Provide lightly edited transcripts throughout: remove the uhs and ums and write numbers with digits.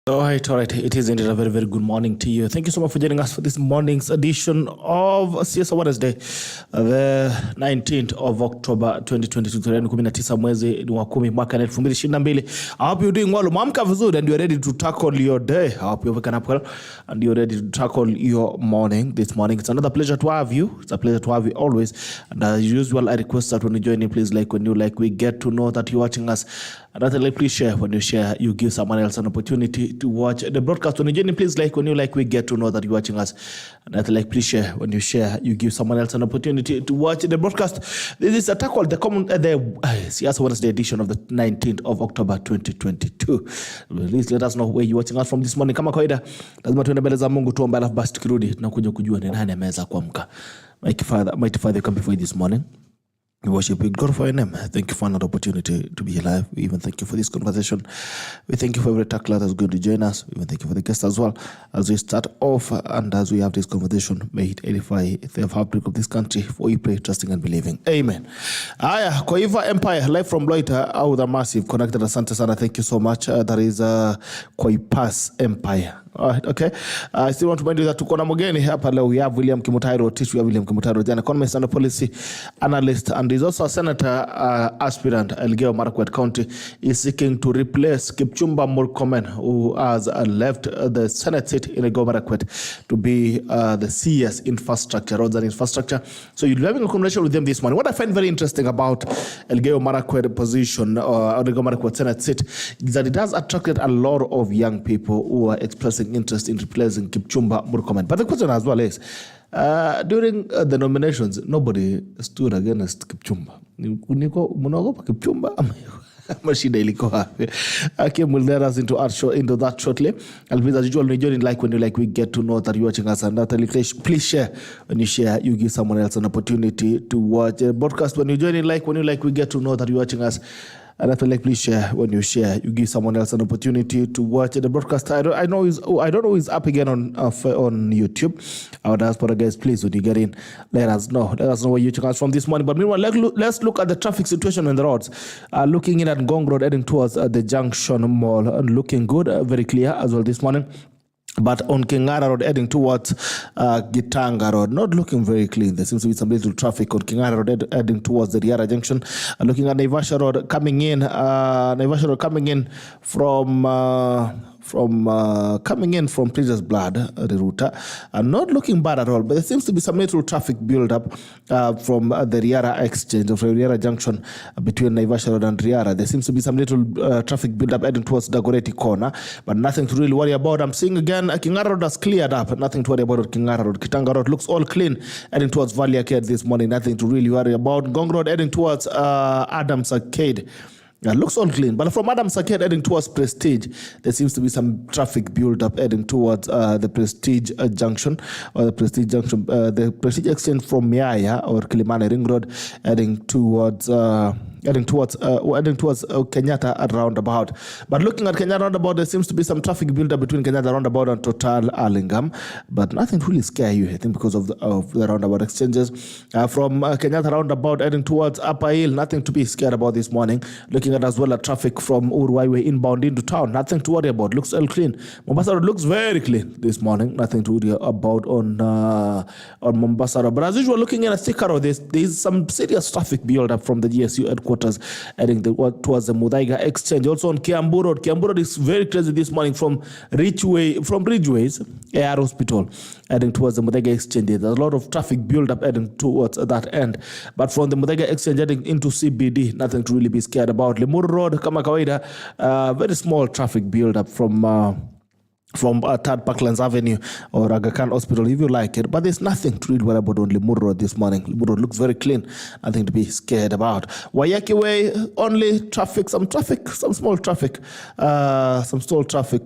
All right. It is indeed a very, very good morning to you. Thank you so much for joining us for this morning's edition of CSO Wednesday, the 19th of October 2022. Tarehe 19 mwezi wa 10 mwaka 2022. I hope you're doing well. Mwamka vizuri and you're ready to tackle your day. I hope you're waking up well and you're ready to tackle your morning this morning. It's another pleasure to have you. It's a pleasure to have you always. And as usual, I request that when you join in, please we get to know that you're watching us. And please share. When you share, you give someone else an opportunity to watch the broadcast. When you join in, please we get to know that you're watching us. And please share. When you share, you give someone else an opportunity to watch the broadcast. This is a tackle the CS Wednesday edition of the 19th of October 2022. Please let us know where you're watching us from this morning. Kama kawaida, lazima tuende mbele za Mungu tuombe, alafu basi tukirudi tunakuja kujua ni nani ameweza kuamka. Mighty Father, come before you this morning. We worship you, glorify your name. Thank you for another opportunity to be alive. We even thank you for this conversation. We thank you for every tackler that's going to join us. We even thank you for the guests as well. As we start off and as we have this conversation, may it edify the fabric of this country. For we pray, trusting and believing. Amen. Aya, Koiva Empire, live from Loiter, out the massive connected Asante Sana. Thank you so much. That is Koipas Empire. All right, okay. I still want to remind you that tuko na mgeni hapa leo. We have William KIMUTAI ROTICH. We have William KIMUTAI ROTICH, an economist and a policy analyst, and he's also a senator aspirant. ELGEYO MARAKWET County is seeking to replace Kipchumba Murkomen, who has left the Senate seat in ELGEYO MARAKWET to be the CS infrastructure, roads and infrastructure. So you'll be having a conversation with them this morning. What I find very interesting about ELGEYO MARAKWET position or ELGEYO MARAKWET Senate seat is that it has attracted a lot of young people who are expressing interest in replacing Kipchumba Murkomen. But the question as well is, during the nominations, nobody stood against Kipchumba. Niko munaogopa Kipchumba mashida iliko hapi. Kim will let us into that shortly. And please, as usual, when we get to know that you're watching us, and please share. When you share, you give someone else an opportunity to watch a broadcast. When you join in, we get to know that you're watching us. And please share. When you share, you give someone else an opportunity to watch the broadcast. I don't know he's up again on YouTube. Our diaspora guys, please, when you get in, let us know. Let us know where you're watching us from this morning. But meanwhile, let's look at the traffic situation on the roads. Looking in at Ngong Road, heading towards the Junction Mall, looking good, very clear as well this morning. But on Kingara Road, heading towards Gitanga Road, not looking very clean. There seems to be some little traffic on Kingara Road, heading towards the Riara Junction. Looking at Naivasha Road, coming in from Previous Blood, the route, not looking bad at all, but there seems to be some little traffic build up from the Riara exchange, of Riara Junction between Naivasha Road and Riara. There seems to be some little traffic build up heading towards Dagoretti Corner, but nothing to really worry about. I'm seeing again, Kingara Road has cleared up, nothing to worry about at Kingara Road. Kitanga Road looks all clean, heading towards Valley Arcade this morning, nothing to really worry about. Ngong Road heading towards Adams Arcade. Looks all clean, but from Adams Arcade heading towards Prestige, there seems to be some traffic build up heading towards the Prestige Junction, or the Prestige Exchange from Miaya or Kilimani Ring Road, heading towards Kenyatta roundabout. But looking at Kenyatta roundabout, there seems to be some traffic build up between Kenyatta roundabout and Total Arlingam, but nothing to really scare you, I think, because of the roundabout exchanges. From Kenyatta roundabout heading towards Upper Hill, nothing to be scared about this morning. Looking at as well a traffic from Uruwaiwe inbound into town, nothing to worry about. Looks all clean. Mombasa Road looks very clean this morning. Nothing to worry about on Mombasa Road. But as usual, looking at Thika Road, there's some serious traffic build up from the GSU headquarters heading towards the Muthaiga exchange. Also on Kiambu Road. Kiambu Road is very crazy this morning from Ridgeways AR Hospital heading towards the Muthaiga exchange. There's a lot of traffic build up heading towards that end. But from the Muthaiga exchange heading into CBD, nothing to really be scared about. Limuru Road, kama kawaida, very small traffic build up from Third Parklands Avenue or Aga Khan Hospital, if you like it. But there's nothing to really worry about on Limuru Road this morning. Limuru Road looks very clean. Nothing to be scared about. Waiyaki Way, only traffic, some small traffic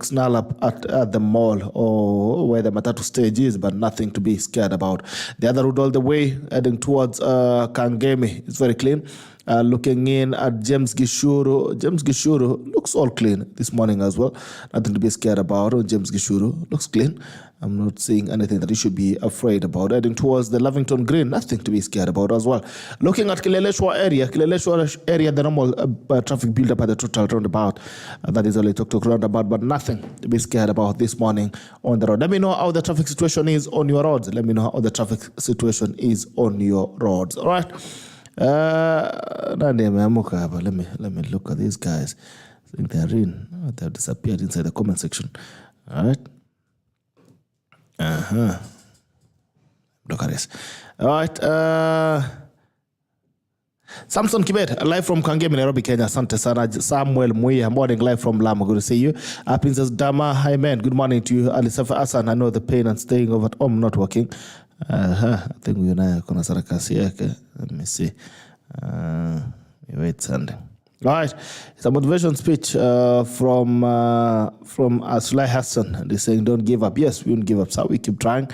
snarl up at the mall or where the Matatu stage is, but nothing to be scared about. The other road all the way heading towards Kangemi is very clean. Looking in at James Gishuru. James Gishuru looks all clean this morning as well. Nothing to be scared about. James Gishuru looks clean. I'm not seeing anything that you should be afraid about. Heading towards the Lavington Green, nothing to be scared about as well. Looking at Kileleshwa area, the normal traffic build up at the total roundabout. That is only Tok roundabout, but nothing to be scared about this morning on the road. Let me know how the traffic situation is on your roads. Let me know how the traffic situation is on your roads. All right. Let me look at these guys. I think they're in. They've disappeared inside the comment section. All right. Look at this. All right. Samson Kibet, live from Kangemi, Nairobi, Kenya. Asante sana. Samuel Muia, morning live from Lamu. Good to see you. Princess Dama, hi man. Good morning to you. Alisafa Asan, I know the pain and staying over at home not working. I think we are going to sarakasi. Let me see. Wait, Sunday. All right, it's a motivation speech from Sulai Hassan. They're saying, don't give up. Yes, we won't give up, so we keep trying.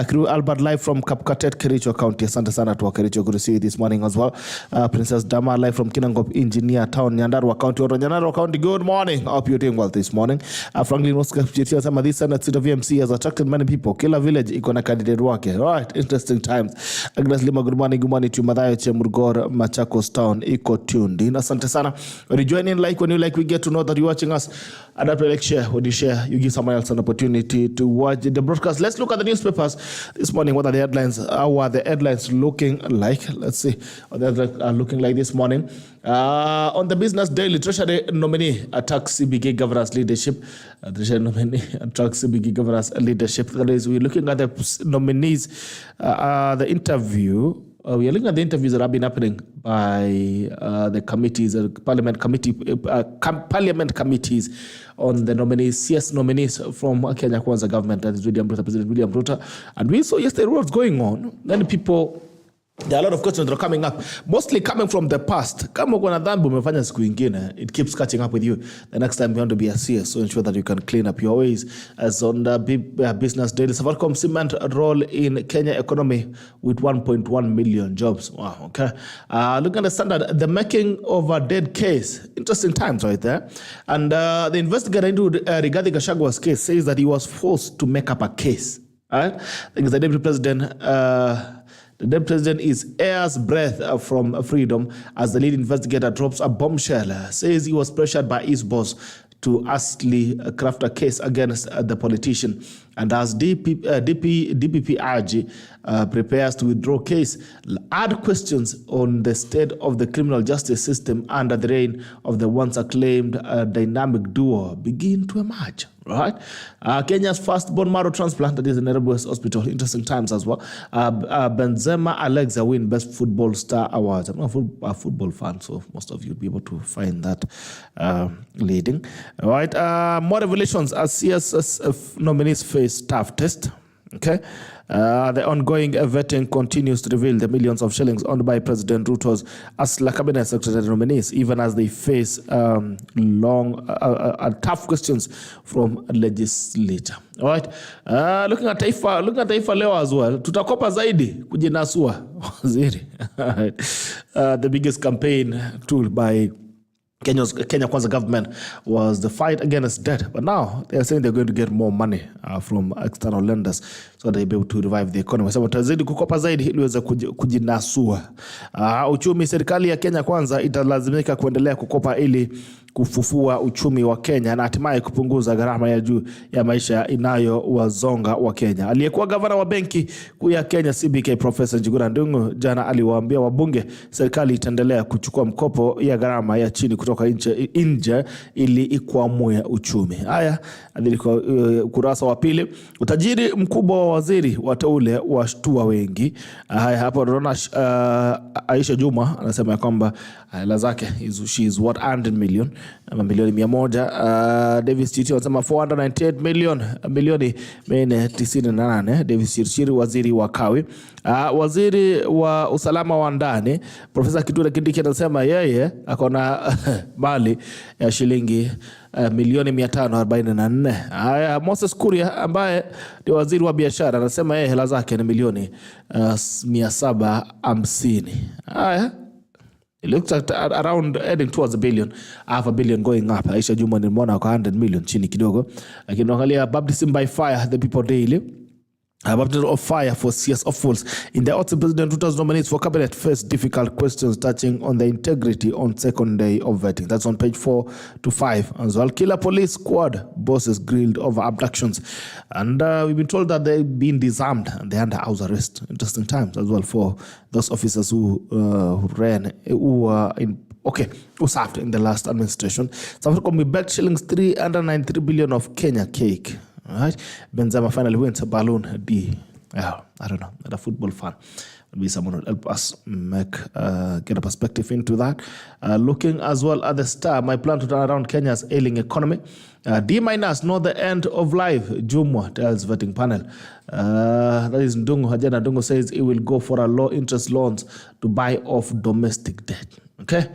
Crew Albert live from Kapkatet, Kericho County. Asante sana to Kericho. Good to see you this morning as well. Princess Dama live from Kinangop Engineer Town, Nyandarua County. Nyandarua County, good morning. Hope you're doing well this morning. Franklin Oscar, some of this Senate seat of VMC has attracted many people. Kila village, ikona candidate wake. All right, interesting times. Agnes Lima, good morning to Madhayo Chemurgor, Machakos Town, Iko tuned in. Asante sana. When you join in, when you we get to know that you're watching us. And after share, when you share, you give someone else an opportunity to watch the broadcast. Let's look at the newspapers this morning. What are the headlines? How are the headlines looking like? Let's see what the headlines are looking like this morning. On the Business Daily, Treasury nominee attacks CBK governance leadership. Treasury nominee attacks CBK governance leadership. That is, we're looking at the nominees, the interview. We are looking at the interviews that have been happening by the committees, parliament committees on the nominees, CS nominees from Kenya Kwanza government, that is President William Ruto. And we saw yesterday what's going on. Then people, there are a lot of questions that are coming up, mostly coming from the past. It keeps catching up with you. The next time you want to be a CS, so ensure that you can clean up your ways. As on the Business Daily, Safaricom cement role in Kenya economy with 1.1 million jobs. Wow, okay. Look at the Standard, the making of a dead case. Interesting times right there. And the investigator into Rigathi Gachagwa's case says that he was forced to make up a case. All right? I think the deputy president... The deputy president is air's breath from freedom as the lead investigator drops a bombshell. Says he was pressured by his boss to actually craft a case against the politician. And as DPPRG prepares to withdraw case, add questions on the state of the criminal justice system under the reign of the once acclaimed dynamic duo begin to emerge. Right? Kenya's first bone marrow transplant, that is in Nairobi West Hospital. Interesting times as well. Benzema Alexa win Best Football Star Awards. I'm not a football fan, so most of you will be able to find that leading. All right. More revelations as CSS nominees face tough test. Okay. The ongoing vetting continues to reveal the millions of shillings owned by President Ruto's Asla cabinet secretary nominees, even as they face tough questions from a legislature. All right. Looking at Taifa leo as well. Tutakopa zaidi kujinasua waziri. The biggest campaign tool by Kenya Kwanza government was the fight against debt, but now they are saying they're going to get more money from external lenders so they'll be able to revive the economy. So watazidi kukopa zaidi ili waweze kujinasua. Uchumi, serikali ya Kenya Kwanza italazimika kuendelea kukopa ili kufufua uchumi wa Kenya na hatimaye kupunguza gharama ya juu ya maisha inayowazonga wa Kenya. Aliyekuwa gavana wa benki kuu ya Kenya CBK Professor Njuguna Ndung'u jana aliwaambia wabunge serikali itaendelea kuchukua mkopo ya gharama ya chini kutoka nje ili ikwamue uchumi. Haya, ndiko kurasa wa pili. Utajiri mkubwa wa waziri wateule washtua wengi. Haya, hapo tunaona Aisha Juma anasema kwamba hela zake she is what 100 million, milioni 100. Davis Chiti anasema 498 milioni 98. Davis Chiti waziri wa kawi. Waziri wa usalama wa ndani Profesa Kithure Kindiki anasema yeye akona mali ya shilingi milioni 544. Haya, Moses Kuria ambaye ni waziri wa biashara anasema yeye hela zake ni milioni 750. Haya, It looks at around heading towards a billion, half a billion going up. Aisha Juma ni mwana kwa 100 million chini kidogo. Lakini unaangalia baptism by fire, the people daily. Baptism of fire for CS of fools. In the autumn, President Ruto's nominees for cabinet faced difficult questions touching on the integrity on second day of vetting. That's on page 4 to 5 as well. Killer police squad bosses grilled over abductions. And we've been told that they've been disarmed and they're under house arrest. Interesting times as well for those officers who who served in the last administration. Safaricom, we backed shillings 393 billion of Kenya cake. All right, Benzema finally wins a balloon D. I don't know, not a football fan. Maybe someone will help us get a perspective into that. Looking as well at the Star, my plan to turn around Kenya's ailing economy. D-, not the end of life, Jumwa tells vetting panel. That is Ndungu. Hajana Ndungu says it will go for a low interest loans to buy off domestic debt. Okay.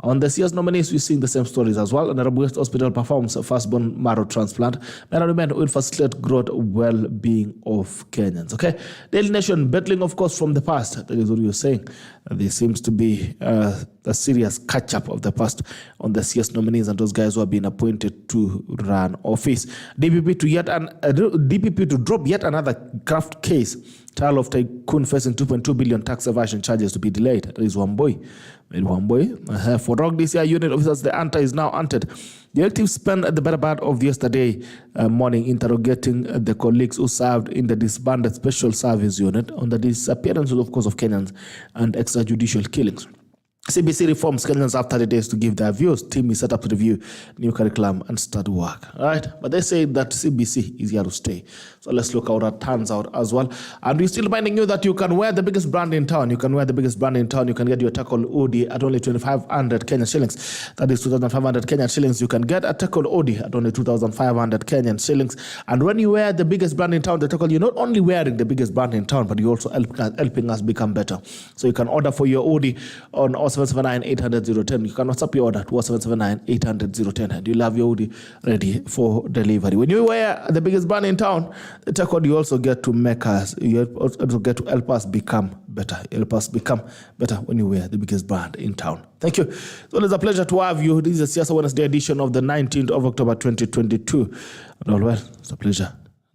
On the CS nominees, we're seeing the same stories as well. Nairobi West Hospital performs a firstborn marrow transplant. Men and women will facilitate growth, well-being of Kenyans. Okay, Daily Nation battling, of course, from the past. That is what you're saying. There seems to be a serious catch-up of the past on the CS nominees and those guys who have been appointed to run office. DPP to drop yet another graft case. Trial of tycoon facing 2.2 billion tax evasion charges to be delayed. That is one boy. For Rock this year, unit officers, the anta is now hunted. The actives spent the better part of yesterday morning interrogating the colleagues who served in the disbanded special service unit on the disappearances, of course, of Kenyans and extrajudicial killings. CBC reforms. Kenyans have 30 days to give their views. Team is set up to review new curriculum and start work. All right, but they say that CBC is here to stay. So let's look how that turns out as well. And we're still reminding you that you can wear the biggest brand in town. You can wear the biggest brand in town. You can get your tackle hoodie at only 2,500 Kenyan shillings. That is 2,500 Kenyan shillings. You can get a tackle hoodie at only 2,500 Kenyan shillings. And when you wear the biggest brand in town, the tackle, you're not only wearing the biggest brand in town, but you're also helping us become better. So you can order for your hoodie on 0779-800-010. You can WhatsApp your order to 0779-800-010 and you'll have your hoodie ready for delivery. When you wear the biggest brand in town, the tech code, you also get to make us, you also get to help us become better. Help us become better when you wear the biggest brand in town. Thank you. So it's a pleasure to have you. This is a Siasa Wednesday edition of the 19th of October 2022. Well, it's a pleasure.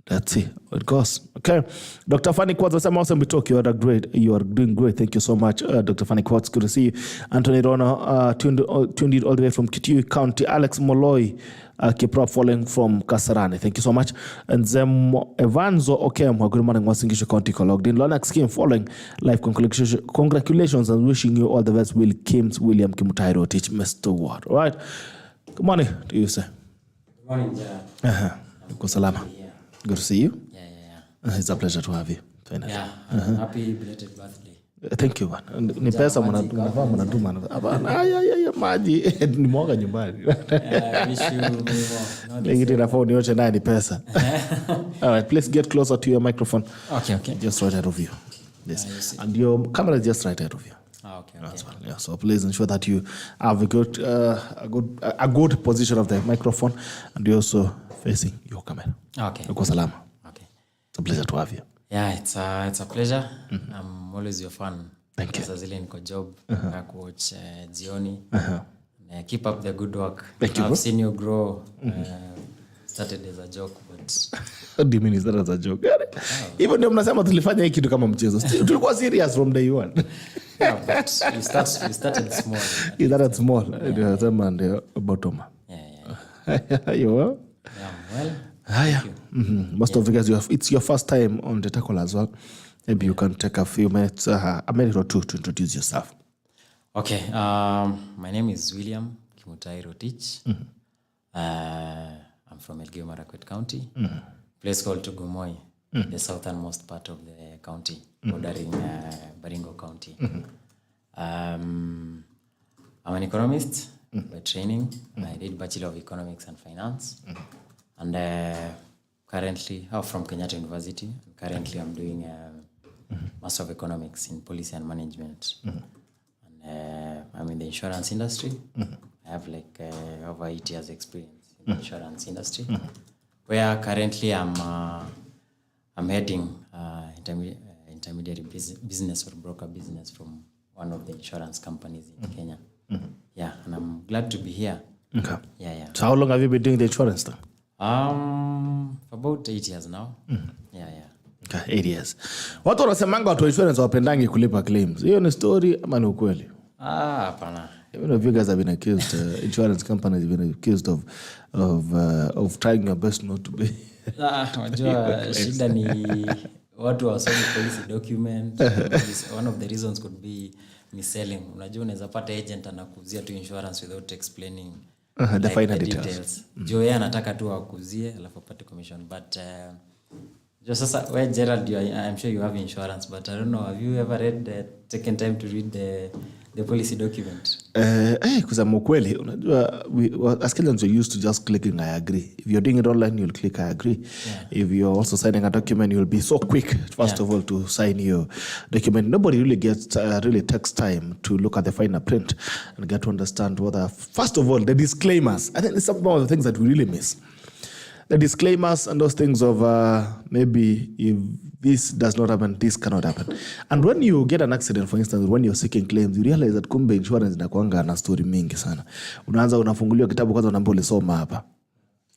Let's see how it goes. Okay. Dr. Fanny Quartz, I'm awesome. We talk. You are doing great. Thank you so much, Dr. Fanny Quartz. Good to see you. Anthony Rono, tuned in all the way from Kitui County. Alex Moloi, Kiprop following from Kasarani. Thank you so much. And Zem Evanzo Okem, good morning, Wasingishu County, logged in. Lonax Kim following live congratulations and wishing you all the best. William KIMUTAI ROTICH, Mr. Ward. All right. Good morning to you, sir. Good morning, Jaya. Salama. Good to see you. Yeah. It's a pleasure to have you. Yeah, happy belated birthday. Thank you, man. Ni pesa mnatuma. Maji ni mwaga nyumbani. Wish you more. Ningiti na phone yote naye ni pesa. All right, please get closer to your microphone. Okay. Just right ahead of you. Yes. And your camera is just right ahead of you. Okay. Well. Yeah, so please ensure that you have a good position of the microphone and you're also facing your camera. Okay. Uko salama. Okay. It's a pleasure to have you. Yeah, it's a pleasure. I'm always your fan. Thank you. Sasa zile niko job na kuwatch jioni. Keep up the good work. Thank you. I've seen you grow. Started as a joke, but what do you mean is that as a joke? Even ndio mnasema tulifanya hiki kitu kama mchezo. Tulikuwa serious from day one. Yeah, but you started small. You started small. Ndio sema ndio bottom. Yeah. You well? Yeah, well. Most of you guys, it's your first time on the tackle as well. Maybe you can take a few minutes, a minute or two to introduce yourself. Okay. My name is William KIMUTAI ROTICH. I'm from ELGEYO, MARAKWET County. Place called Tugumoi, the southernmost part of the county, bordering Baringo County. I'm an economist by training. I did Bachelor of Economics and Finance. And currently, from Kenyatta University. Currently, I'm doing Master of Economics in Policy and Management. And I'm in the insurance industry. I have like over 8 years experience in the insurance industry. Where currently I'm heading intermediary business or broker business from one of the insurance companies in Kenya. Yeah, and I'm glad to be here. Okay. Yeah. So how long have you been doing the insurance then? For about 8 years now. Yeah. Okay, 8 years. Watu wanasemanga watu wa insurance wapendangi kulipa claims. Hiyo ni story ama ni ukweli? Hapana. Even if you guys have been accused, insurance companies have been accused of trying your best not to be. Wajua shida ni watu wasomi policy document. One of the reasons could be mis-selling. Unajua unaweza pata agent anakuzia tu insurance without explaining the finer details. Juu yeye anataka tu akuzie alafu apate commission. But just sasa where Gerald, I'm sure you have insurance, but I don't know, have you ever taken time to read the policy document? Kusema ukweli, unajua as Kenyans we're used to just clicking I agree. If you're doing it online, you'll click I agree. Yeah. If you're also signing a document, you'll be so quick first of all to sign your document. Nobody really takes time to look at the finer print and get to understand first of all the disclaimers. I think it's some of the things that we really miss. The disclaimers and those things of maybe if this does not happen, this cannot happen. And when you get an accident, for instance, when you're seeking claims, you realize that kumbe insurance inakuanga na story mingi sana. Unaanza unafunguliwa kitabu kwanza unaambiwa ulisoma hapa.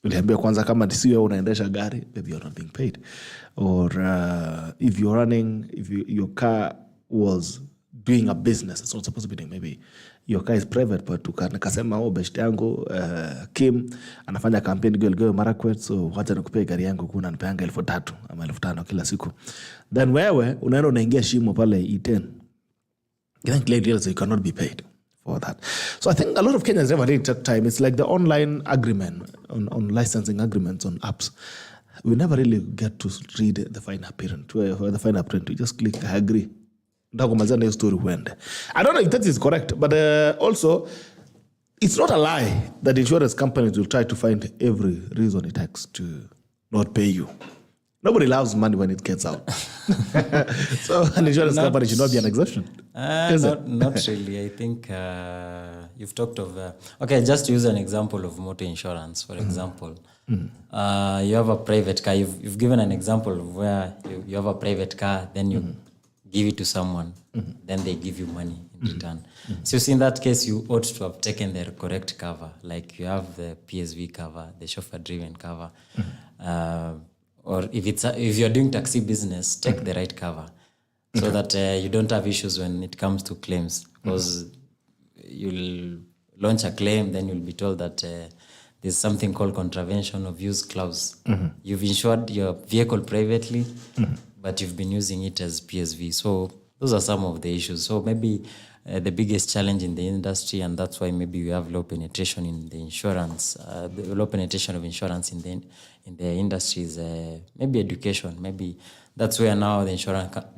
Uliambiwa kwanza kama si wewe unaendesha gari, maybe you're not being paid. Or if you're running, your car was doing a business, it's not supposed to be doing, maybe your car is private, but ukasema best yangu Kim anafanya campaign ELGEYO MARAKWET, so wacha nikupee gari yangu kuna nipeanga 3,000 ama 5,000 kila siku. Then wewe unaenda unaingia shimo pale E10. Then clearly you cannot be paid for that. So I think a lot of Kenyans never really took time. It's like the online agreement on licensing agreements on apps. We never really get to read the finer print. We just click I agree. I don't know if that is correct, but also it's not a lie that insurance companies will try to find every reason it takes to not pay you. Nobody loves money when it gets out. So an insurance company should not be an exception. Not really. I think you've talked of... okay, just to use an example of motor insurance, for example. You have a private car. You've given an example of where you have a private car, then you... give it to someone, then they give you money in return. So in that case, you ought to have taken the correct cover. Like you have the PSV cover, the chauffeur-driven cover. Or if you're doing taxi business, take the right cover. So that you don't have issues when it comes to claims. Because you'll launch a claim, then you'll be told that there's something called contravention of use clause. You've insured your vehicle privately, but you've been using it as PSV. So those are some of the issues. So maybe the biggest challenge in the industry, and that's why maybe we have low penetration in the insurance, the low penetration of insurance in the industry is maybe education. Maybe that's where now the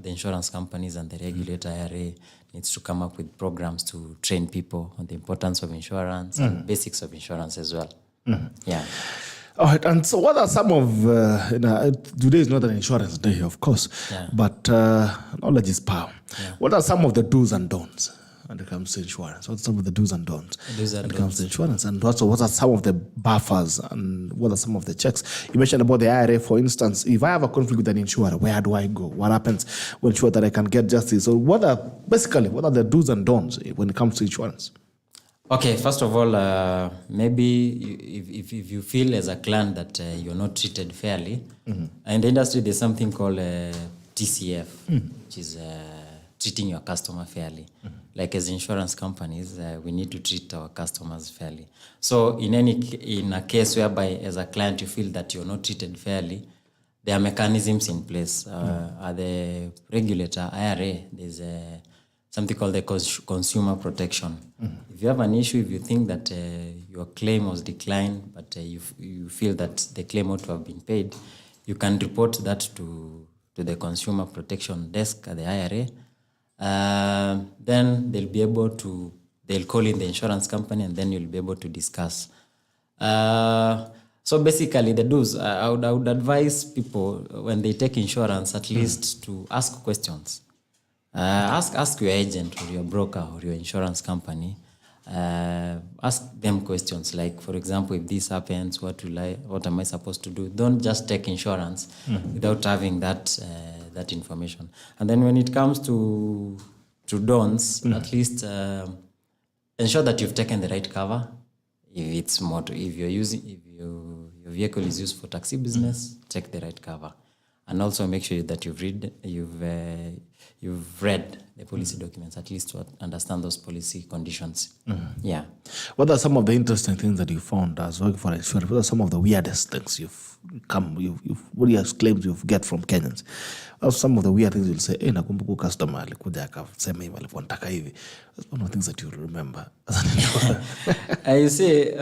insurance companies and the regulator IRA needs to come up with programs to train people on the importance of insurance and basics of insurance as well. Yeah. All right, and so what are some of, today is not an insurance day, of course, but knowledge is power. Yeah. What are some of the do's and don'ts when it comes to insurance? What are some of the do's and don'ts when it comes to insurance? And also, what are some of the buffers and what are some of the checks? You mentioned about the IRA, for instance. If I have a conflict with an insurer, where do I go? What happens to ensure that I can get justice? So what are the do's and don'ts when it comes to insurance? Okay, first of all, maybe if you feel as a client that you're not treated fairly, in the industry there's something called TCF, which is treating your customer fairly. Like as insurance companies, we need to treat our customers fairly. So in a case whereby as a client you feel that you're not treated fairly, there are mechanisms in place. At the regulator, IRA, there's something called the consumer protection. If you have an issue, if you think that your claim was declined, but you feel that the claim ought to have been paid, you can report that to the consumer protection desk at the IRA. Then they'll call in the insurance company, and then you'll be able to discuss. So basically the do's, I would advise people when they take insurance at least to ask questions. Ask your agent or your broker or your insurance company. Ask them questions like, for example, if this happens, what am I supposed to do? Don't just take insurance without having that information. And then when it comes to to don'ts, at least ensure that you've taken the right cover. If your vehicle is used for taxi business, take the right cover, and also make sure that you've read the policy documents, at least to understand those policy conditions. Yeah. What are some of the interesting things that you found as working for insurance? What are some of the weirdest things weirdest claims you've get from Kenyans? Or some of the weird things you'll say, nakumbuka customer alikuja akasema hivi alivyontaka hivi. That's one of the things that you remember. You see,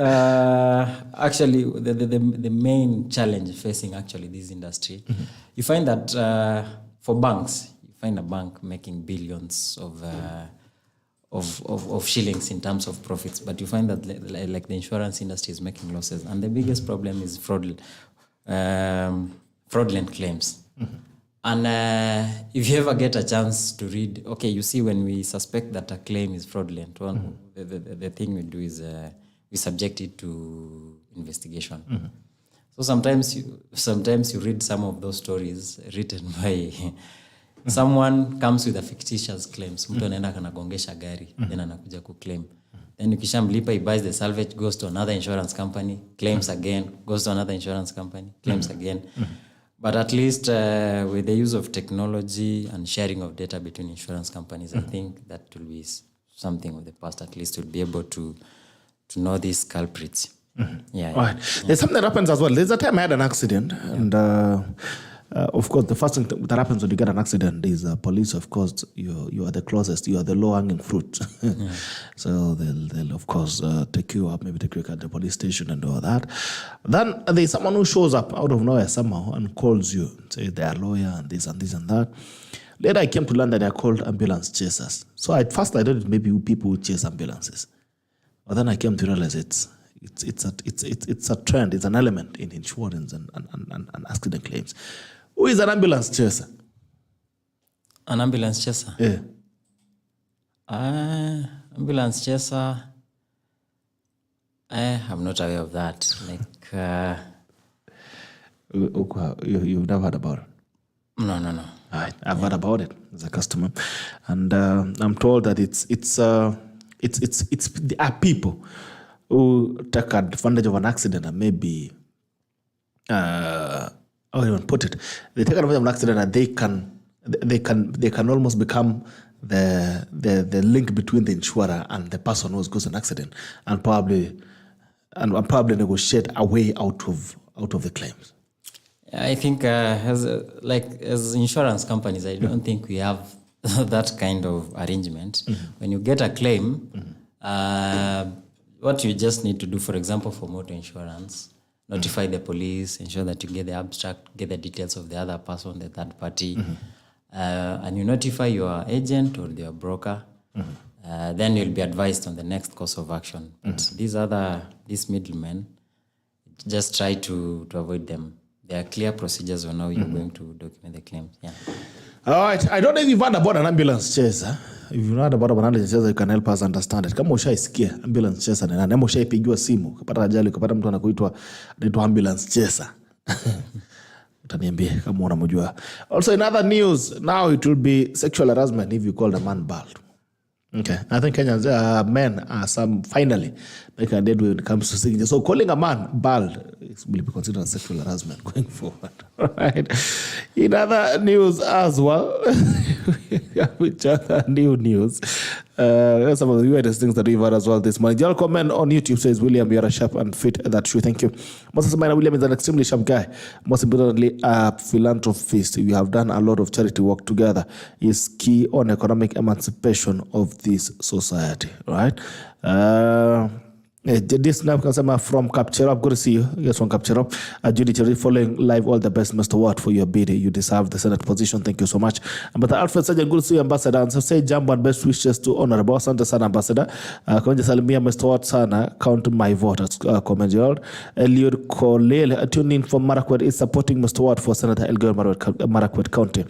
actually, the main challenge facing actually this industry, you find that for banks, you find a bank making billions of shillings in terms of profits, but you find that like the insurance industry is making losses, and the biggest problem is fraudulent claims. And if you ever get a chance to read, okay, you see, when we suspect that a claim is fraudulent, the thing we do is we subject it to investigation. So sometimes you read some of those stories written by someone comes with a fictitious claims. Mtu anaenda kanagongesha gari, then anakuja kuclaim. Then ukishamlipa, he buys the salvage, goes to another insurance company, claims again, goes to another insurance company, claims again. But at least with the use of technology and sharing of data between insurance companies, I think that will be something of the past. At least we'll be able to know these culprits. Yeah. All right. Yeah. There's something that happens as well. There's a time I had an accident, and of course, the first thing that happens when you get an accident is police. Of course, you are the closest. You are the low-hanging fruit. So they'll of course take you up, maybe take you at the police station and all that. Then there's someone who shows up out of nowhere somehow and calls you, say they are a lawyer and this and this and that. Later, I came to learn that they are called ambulance chasers. So at first, I thought maybe people who chase ambulances, but then I came to realize it's a trend. It's an element in insurance and accident claims. Who is an ambulance chaser? An ambulance chaser? Yeah. Ambulance chaser, I'm not aware of that. You've never heard about it? No. I've heard about it as a customer, and I'm told that it's people who take advantage of an accident and maybe how do you put it? They take advantage of an accident and they can almost become the link between the insurer and the person who goes an accident, and probably negotiate a way out of the claims. I think as insurance companies, I don't think we have that kind of arrangement. When you get a claim, what you just need to do, for example, for motor insurance, notify the police, ensure that you get the abstract, get the details of the other person, the third party, and you notify your agent or your broker. Then you'll be advised on the next course of action. But these middlemen, just try to avoid them. There are clear procedures on how you're going to document the claims. Yeah. All right. I don't know if you've heard about an ambulance chaser. If you've heard about an ambulance chaser, you can help us understand it. Kama ushaisikia ambulance chaser ni nani? Kama ushaipigiwa simu, ukapata ajali, ukapata mtu anaitwa ambulance chaser. Utaniambia kama unamjua. Also in other news, now it will be sexual harassment if you call a man bald. Okay, I think Kenyans men are finally like a dead when it comes to singing. So calling a man bald will be considered sexual harassment going forward. All right. In other news as well, which other new news? Some of the weirdest things that we've heard as well this morning. Your comment on YouTube says, William, you're a sharp and fit. That's true. Thank you. Most of William is an extremely sharp guy. Most importantly, a philanthropist. We have done a lot of charity work together. Is key on economic emancipation of this society. Right? This now comes from Capture Up. Good to see you. Yes, from Capture Up. Judiciary following live. All the best, Mr. Watt, for your bid. You deserve the Senate position. Thank you so much. But Alfred Sergeant, good to see you, Ambassador. And so say jump and best wishes to Honorable Asante Sana, Ambassador. Kwenye salimia Mr. Watt Sana. Count my vote. Comment Gerald. Eliud Kolele, tune in from Marakwet, is supporting Mr. Watt for Senator ELGEYO Marakwet County.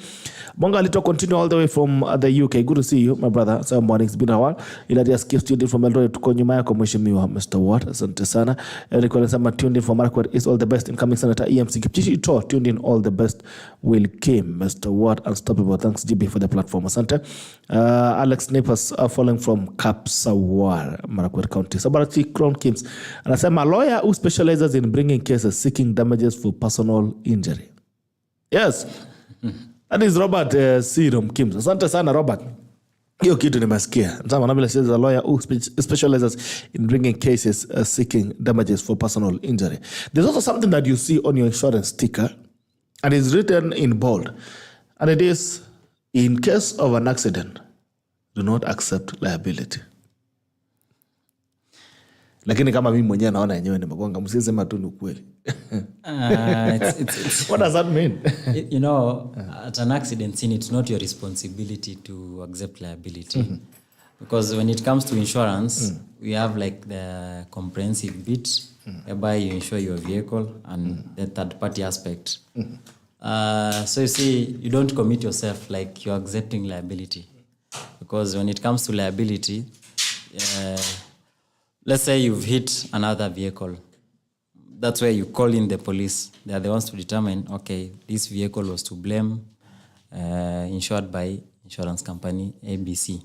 Monga Lito continue all the way from the UK. Good to see you, my brother. So morning, it's been a while. Ilarias Gift student from Eldoret to Konyuma yako mheshimiwa Mr. Watt, asante sana. Eric anasema tuned in for MARAKWET is all the best. Incoming Senator EMC Kipchirchir tuned in, all the best will came. Mr. Watt, unstoppable. Thanks GB for the platform. Asante. Alex Nippers following from Kapsawar, MARAKWET County. Sabarachi Crown Kims anasema lawyer who specializes in bringing cases seeking damages for personal injury. Yes. That is Robert Sirom Kims. Asante sana Robert. Hiyo kitu nimesikia. Says a lawyer who specializes in bringing cases seeking damages for personal injury. There's also something that you see on your insurance sticker, and it's written in bold. And it is, in case of an accident, do not accept liability. Lakini kama mimi mwenyewe naona yenyewe nimegonga, msisema tu ni ukweli. What does that mean? You know, at an accident scene, it's not your responsibility to accept liability. Because when it comes to insurance, we have like the comprehensive bit, whereby you insure your vehicle and the third party aspect. So you see, you don't commit yourself like you're accepting liability. Because when it comes to liability, let's say you've hit another vehicle. That's where you call in the police. They are the ones to determine, okay, this vehicle was to blame, insured by insurance company ABC.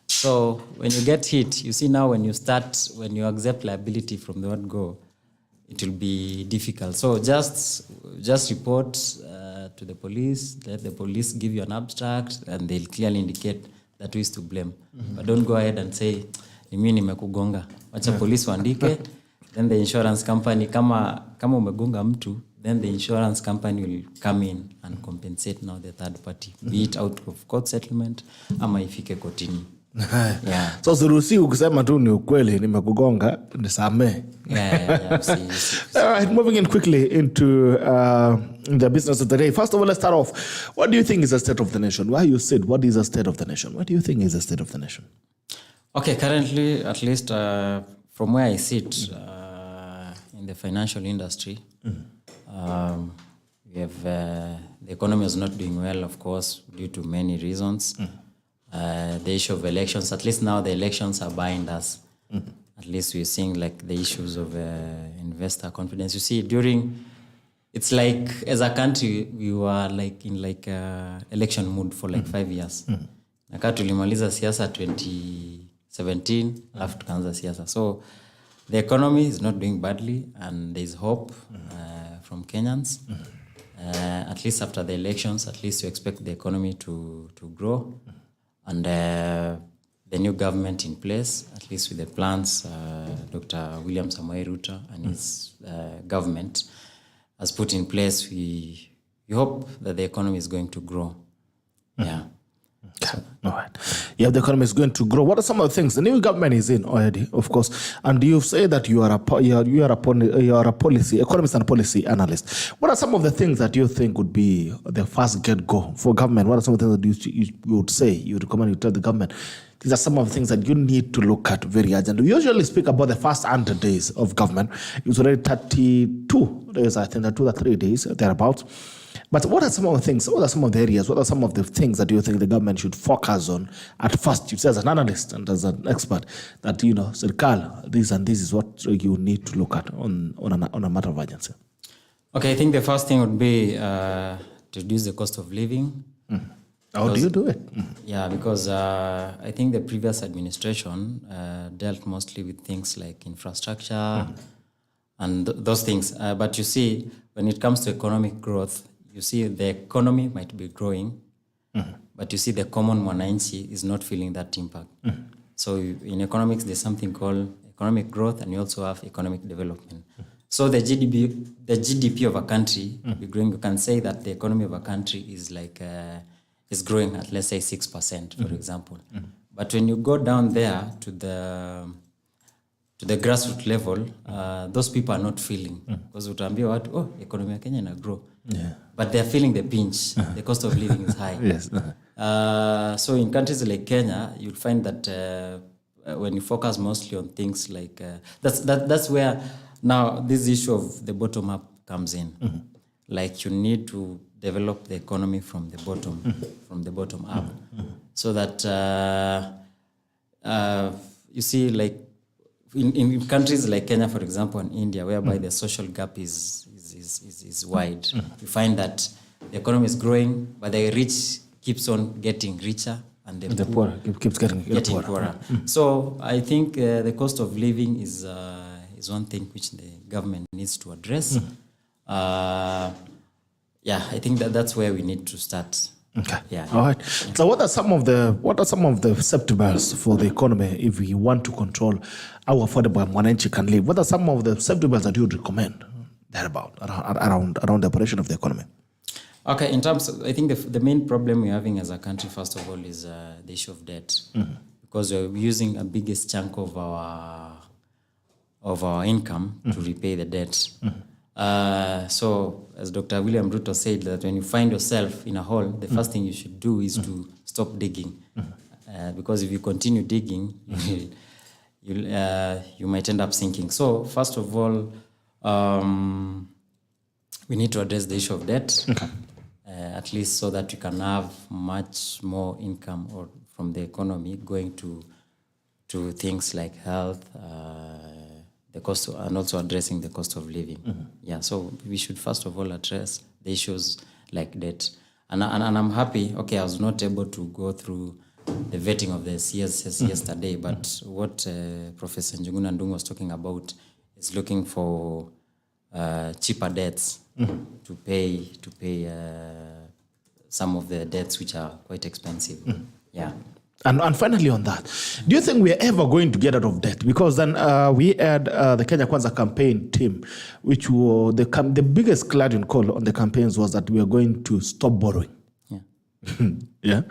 So when you get hit, you see now when you accept liability from the word go, it will be difficult. So just report to the police, let the police give you an abstract, and they'll clearly indicate that who is to blame. But don't go ahead and say, mimi nimekugonga. Wacha police waandike, then the insurance company, kama umegonga mtu, then the insurance company will come in and compensate now the third party, be it out of court settlement, ama ifike kotini. Yeah. So siruhusi ukisema tu ni ukweli nimekugonga nisamee. Yeah. All right, moving in quickly into the business of the day. First of all, let's start off. What do you think is the state of the nation? Why you said, what is the state of the nation? What do you think is the state of the nation? Okay, currently, at least from where I sit in the financial industry, we have the economy is not doing well, of course, due to many reasons. The issue of elections, at least now the elections are behind us. At least we're seeing like the issues of investor confidence. You see, it's like as a country, we were like in like election mood for like 5 years. Naka tulimaliza siasa 2017, alafu tukaanza siasa. So the economy is not doing badly, and there's hope from Kenyans. At least after the elections, at least you expect the economy to grow. And the new government in place, at least with the plans Dr. William Samoei Ruto and his government has put in place, we hope that the economy is going to grow. Yeah. Okay. All right. Yeah, the economy is going to grow. What are some of the things? The new government is in already, of course, and you say that you are a policy economist and policy analyst. What are some of the things that you think would be the first get go for government? What are some of the things that you would say, you would recommend, you tell the government? These are some of the things that you need to look at very urgent. We usually speak about the first 100 days of government. It's already 32 days, I think, 2 or 3 days, thereabouts. But what are some of the things, what are some of the areas, what are some of the things that you think the government should focus on at first? You say as an analyst and as an expert that, Serikal, this and this is what you need to look at on a matter of urgency. Okay, I think the first thing would be to reduce the cost of living. How do you do it? Yeah, because I think the previous administration dealt mostly with things like infrastructure and those things. But you see, when it comes to economic growth, you see the economy might be growing, but you see the common mwananchi is not feeling that impact. So in economics, there's something called economic growth, and you also have economic development. So the GDP of a country be growing. You can say that the economy of a country is like is growing at, let's say, 6%, for example. But when you go down there to the grassroots level, those people are not feeling. Because utaambia watu, economy ya Kenya ina grow. Yeah. But they're feeling the pinch. The cost of living is high. Yes. So in countries like Kenya, you'll find that when you focus mostly on things like that's where now this issue of the bottom up comes in. Like you need to develop the economy from the bottom up, so that you see, like in countries like Kenya, for example, and India, whereby the social gap is wide, you find that the economy is growing, but the rich keeps on getting richer, and the poor keeps getting poorer. So I think the cost of living is one thing which the government needs to address. I think that's where we need to start. Okay. Yeah. All right. So what are some of the safety belts for the economy if we want to control how affordable Mwananchi can live? What are some of the safety belts that you would recommend around the operation of the economy? Okay, in terms of, I think the main problem we're having as a country, first of all, is the issue of debt. Because we're using a biggest chunk of our income to repay the debt. So, as Dr. William Ruto said, that when you find yourself in a hole, the first thing you should do is to stop digging. Because if you continue digging, you might end up sinking. So, first of all, we need to address the issue of debt, at least so that we can have much more income or from the economy going to things like health, the cost, and also addressing the cost of living. So we should first of all address the issues like debt. And I'm happy, I was not able to go through the vetting of the CSS yesterday, but what Professor Njuguna Ndung was talking about is looking for cheaper debts to pay some of the debts which are quite expensive. And finally on that, do you think we're ever going to get out of debt? Because then we had the Kenya Kwanza campaign team, which were the biggest clarion call on the campaigns was that we are going to stop borrowing. You're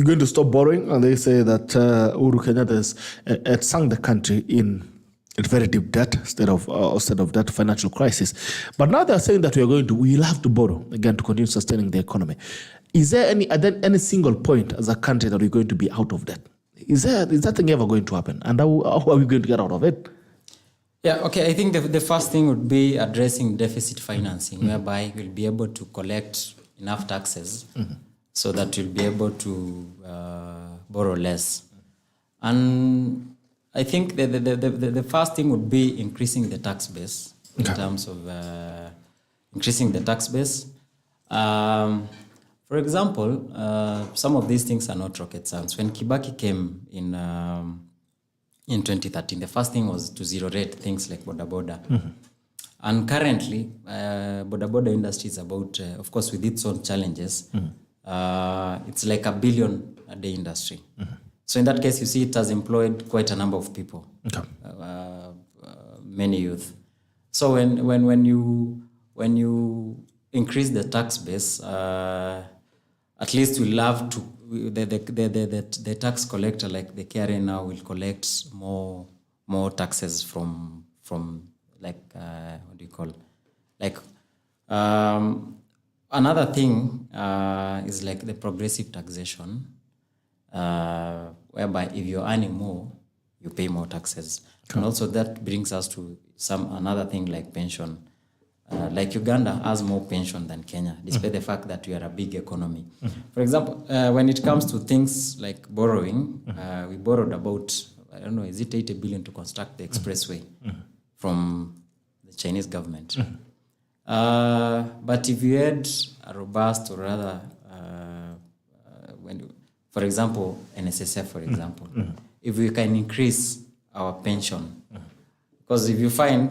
going to stop borrowing, and they say that Uhuru Kenyatta had sunk the country in very deep debt instead of that financial crisis. But now they're saying that we'll have to borrow again to continue sustaining the economy. Is there any single point as a country that we're going to be out of debt? Is that thing ever going to happen? And how are we going to get out of it? I think the first thing would be addressing deficit financing, whereby we'll be able to collect enough taxes so that we'll be able to borrow less. And I think the first thing would be increasing the tax base, in terms of increasing the tax base. For example, some of these things are not rocket science. When Kibaki came in 2013, the first thing was to zero rate things like boda boda. And currently, boda boda industry is about, of course, with its own challenges, it's like $1 billion a day industry. So in that case, you see it has employed quite a number of people, many youth. So when you increase the tax base, at least we'll have to the tax collector, like the KRA now, will collect more taxes from like what do you call, like another thing is like the progressive taxation. Whereby if you're earning more, you pay more taxes. And also that brings us to another thing like pension. Like Uganda has more pension than Kenya, despite the fact that we are a big economy. For example, when it comes to things like borrowing, we borrowed about, I don't know, is it 80 billion to construct the expressway from the Chinese government. But if you had a robust or rather, for example, NSSF, for example, if we can increase our pension, because if you find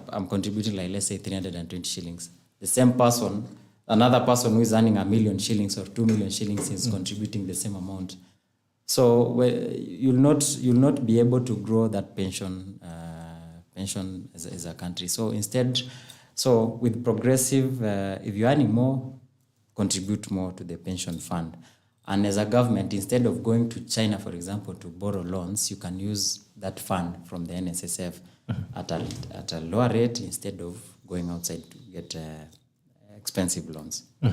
I'm contributing like, let's say 320 shillings, the same person, another person who is earning 1 million shillings or 2 million shillings is contributing the same amount. So you'll not be able to grow that pension as a country. So instead, with progressive, if you're earning more, contribute more to the pension fund. And as a government, instead of going to China, for example, to borrow loans, you can use that fund from the NSSF at a lower rate instead of going outside to get expensive loans. All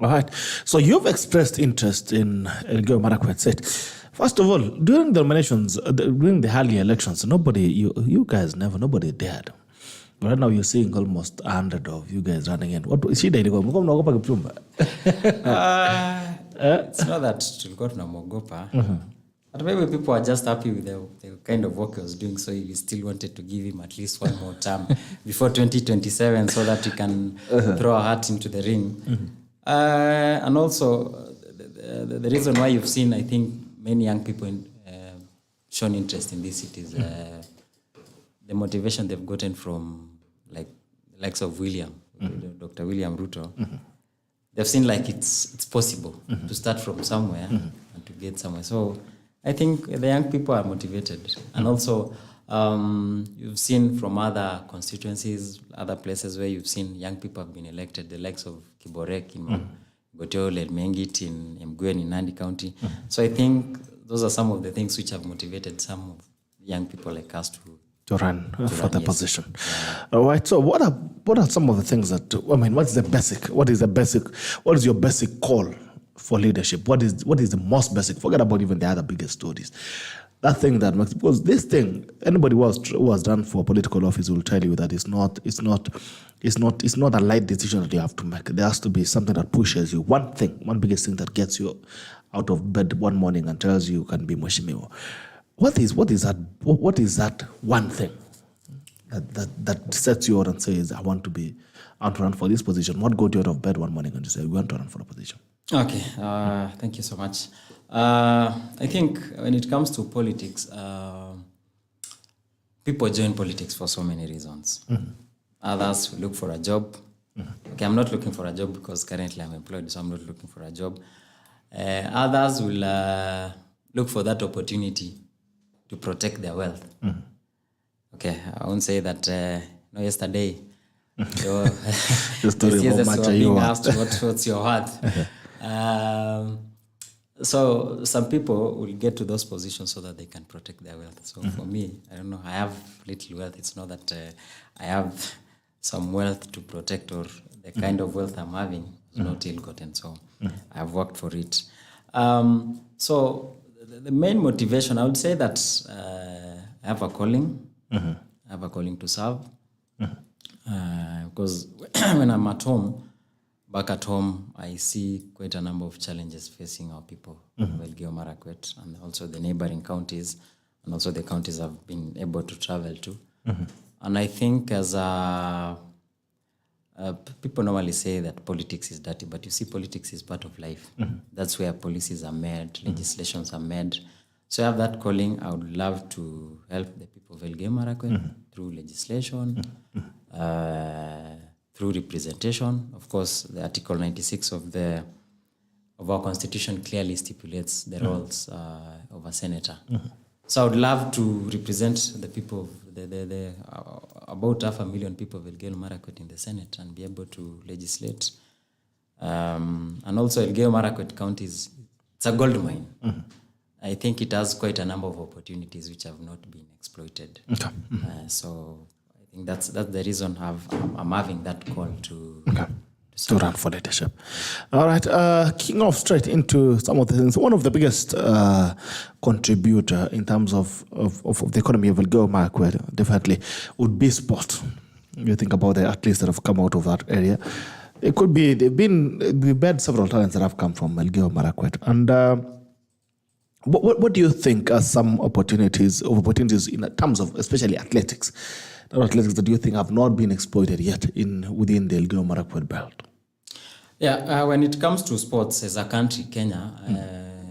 right. So you've expressed interest in ELGEYO MARAKWET said. First of all, during the nominations, during the early elections, you guys nobody dared. Right now you're seeing almost 100 of you guys running in. What is she doing? It's not that tulikuwa tunamogopa. But maybe people are just happy with the kind of work he was doing, so he still wanted to give him at least one more term before 2027 so that he can throw a hat into the ring. And also, the reason why you've seen, I think, many young people shown interest in this city is the motivation they've gotten from like the likes of Dr. William Ruto. They've seen like it's possible to start from somewhere and to get somewhere. So I think the young people are motivated. And also, you've seen from other constituencies, other places where you've seen young people have been elected, the likes of Kiborek in Goteo, Mengit in Mgwen in Nandi County. So I think those are some of the things which have motivated some of young people like us to run for the position. All right. So what are some of the things that, I mean, what is your basic call for leadership? What is the most basic? Forget about even the other bigger stories. That thing that makes, because this thing, anybody who has done for political office will tell you that it's not a light decision that you have to make. There has to be something that pushes you. One biggest thing that gets you out of bed one morning and tells you can be Mheshimiwa. What is that one thing that sets you out and says, I want to run for this position? What got you out of bed one morning and you say, we want to run for a position? Okay, thank you so much. I think when it comes to politics, people join politics for so many reasons. Others will look for a job. Okay, I'm not looking for a job because currently I'm employed, so I'm not looking for a job. Others will look for that opportunity to protect their wealth. Okay, I won't say that. Yesterday, the story about much being asked what's your worth. So some people will get to those positions so that they can protect their wealth. So for me, I don't know, I have little wealth. It's not that I have some wealth to protect, or the kind of wealth I'm having is not ill-gotten. So I've worked for it. So the main motivation, I would say that I have a calling. I have a calling to serve. Because when I'm at home, back at home, I see quite a number of challenges facing our people, ELGEYO, MARAKWET, and also the neighboring counties, and also the counties I've been able to travel to. And I think as people normally say that politics is dirty, but you see, politics is part of life. That's where policies are made, legislations are made. So I have that calling. I would love to help the people of ELGEYO, MARAKWET through legislation, through representation. Of course, the Article 96 of our Constitution clearly stipulates the roles of a senator. So I would love to represent the people, about 500,000 people of ELGEYO, MARAKWET in the Senate, and be able to legislate. And also ELGEYO, MARAKWET counties, it's a gold mine. I think it has quite a number of opportunities which have not been exploited. Okay. So I think that's the reason I'm having that call to run for leadership. All right, kicking off straight into some of the things. One of the biggest contributor in terms of the economy of ELGEYO, MARAKWET, definitely would be sport. You think about the athletes that have come out of that area. It could be we've had several talents that have come from ELGEYO, MARAKWET, and. What do you think are some opportunities in terms of especially athletics? Athletics that you think have not been exploited yet within the ELGEYO, MARAKWET belt? Yeah, when it comes to sports as a country, Kenya,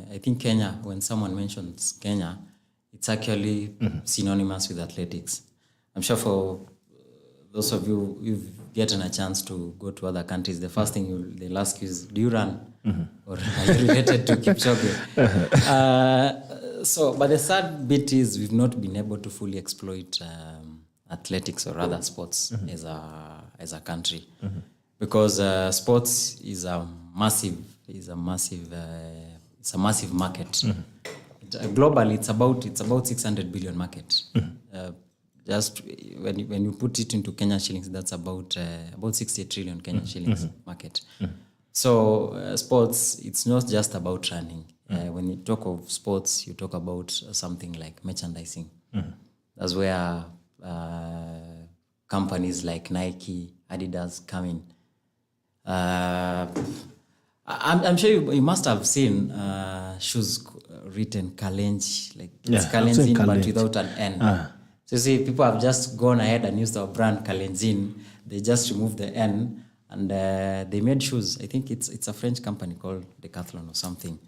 I think Kenya, when someone mentions Kenya, it's actually synonymous with athletics. I'm sure for those of you who've gotten a chance to go to other countries, the first thing they'll ask you is, do you run? Or are you related to Kipchoge? But the sad bit is we've not been able to fully exploit athletics or other sports as a country, because sports is a massive market. Globally, it's about 600 billion market. Just when you put it into Kenyan shillings, that's about 60 trillion Kenyan shillings market. So sports, it's not just about running. When you talk of sports, you talk about something like merchandising. That's where companies like Nike, Adidas come in. I'm sure you must have seen shoes written Kalenji, like it's Yeah, I've seen Kalenjin, but Kalenji. without an N. So you see, people have just gone ahead and used our brand Kalenjin. They just removed the N and they made shoes. I think it's a French company called Decathlon or something.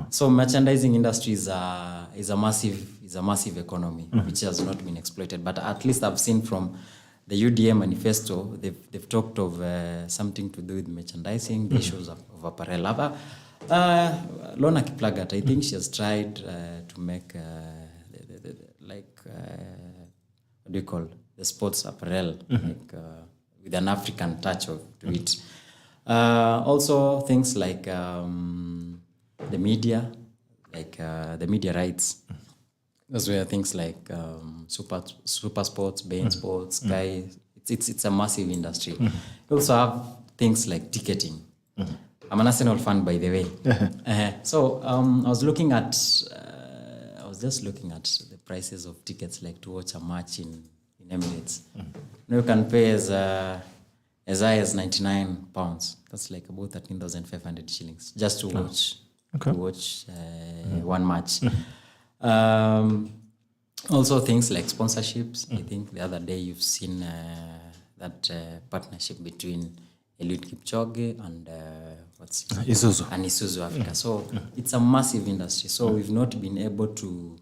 So merchandising industry is a massive economy which has not been exploited. But at least I've seen from the UDA manifesto, they've talked of something to do with merchandising, the issues of apparel. Lorna Kiplagat, I think she has tried to make what do you call the sports apparel, like with an African touch to it. Also things like the media, like the media rights. That's where things like Super Sports, Bain Sports, Sky, it's a massive industry. You also have things like ticketing. I'm an Arsenal fan, by the way. So I was just looking at the prices of tickets, like to watch a match in Emirates. You can pay as high as £99. That's like about 13,500 shillings just to watch one match. Also things like sponsorships. I think the other day you've seen that partnership between Eliud Kipchoge and Isuzu Africa. So it's a massive industry. So we've not been able to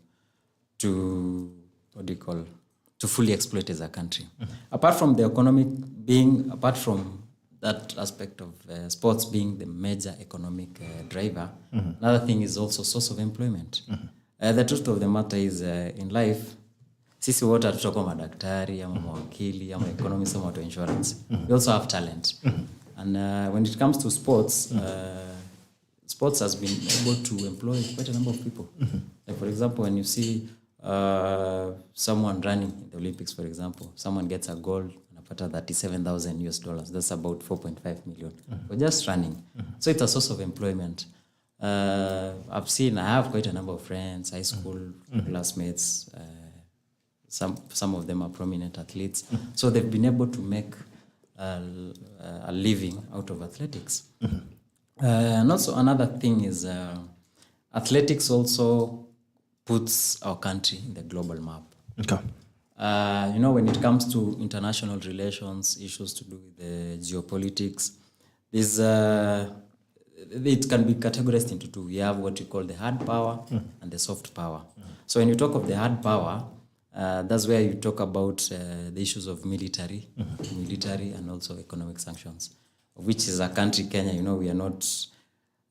fully exploit as a country. Apart from the apart from that aspect of sports being the major economic driver, another thing is also source of employment. The truth of the matter is in life, sisi wote hatutakuwa madaktari ama mawakili ama economists ama auto insurance. We also have talent. And when it comes to sports, sports has been able to employ quite a number of people. Like for example, when you see someone running in the Olympics, for example, someone gets a gold and apata $37,000. That's about 4.5 million for just running. So it's a source of employment. I have quite a number of friends, high school classmates. Some of them are prominent athletes. So they've been able to make a living out of athletics. And also another thing is athletics also puts our country in the global map. Okay. When it comes to international relations, issues to do with the geopolitics, it can be categorized into two. We have what we call the hard power and the soft power. So when you talk of the hard power, that's where you talk about the issues of military and also economic sanctions, which is a country, Kenya, we are not,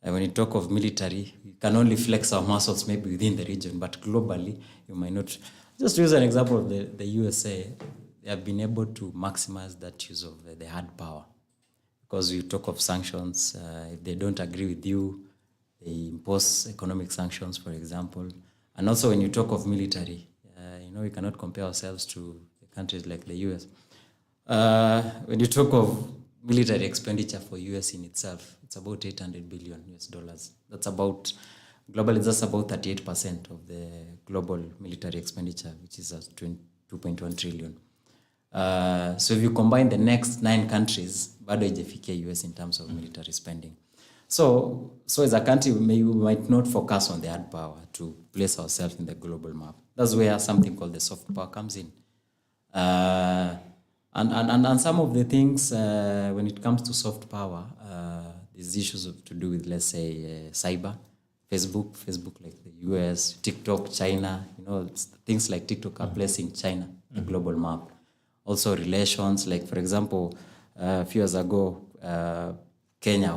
when you talk of military, we can only flex our muscles maybe within the region, but globally, you might not. Just to use an example of the USA, they have been able to maximize that use of the hard power. Because you talk of sanctions, if they don't agree with you, they impose economic sanctions, for example. And also when you talk of military, we cannot compare ourselves to countries like the US. When you talk of military expenditure for US in itself, it's about $800 billion. That's about, globally, that's about 38% of the global military expenditure, which is 2.1 trillion. So if you combine the next 9 countries, bado haijafikia US in terms of military spending. So as a country, we might not focus on the hard power to place ourselves in the global map. That's where something called the soft power comes in. And some of the things, when it comes to soft power, these issues to do with, let's say, cyber, Facebook like the US, TikTok, China, things like TikTok are placing China in the global map. Also relations, like for example, a few years ago, Kenya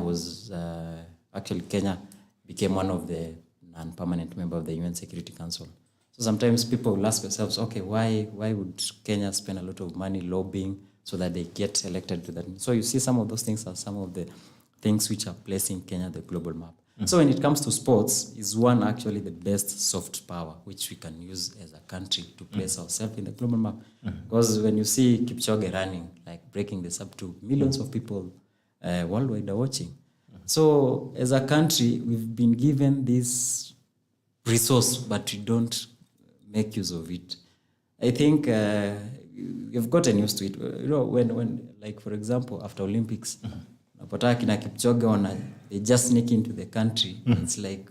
became one of the non-permanent member of the UN Security Council. So sometimes people will ask themselves, okay, why would Kenya spend a lot of money lobbying so that they get elected to that? So you see some of those things are some of the things which are placing Kenya on the global map. So when it comes to sports, is one actually the best soft power which we can use as a country to place ourselves in the global map. Because when you see Kipchoge running, like breaking this up to millions of people worldwide are watching. So as a country, we've been given this resource, but we don't make use of it. I think we've gotten used to it. When like for example, after Olympics, unapata kina Kipchoge they just sneak into the country. It's like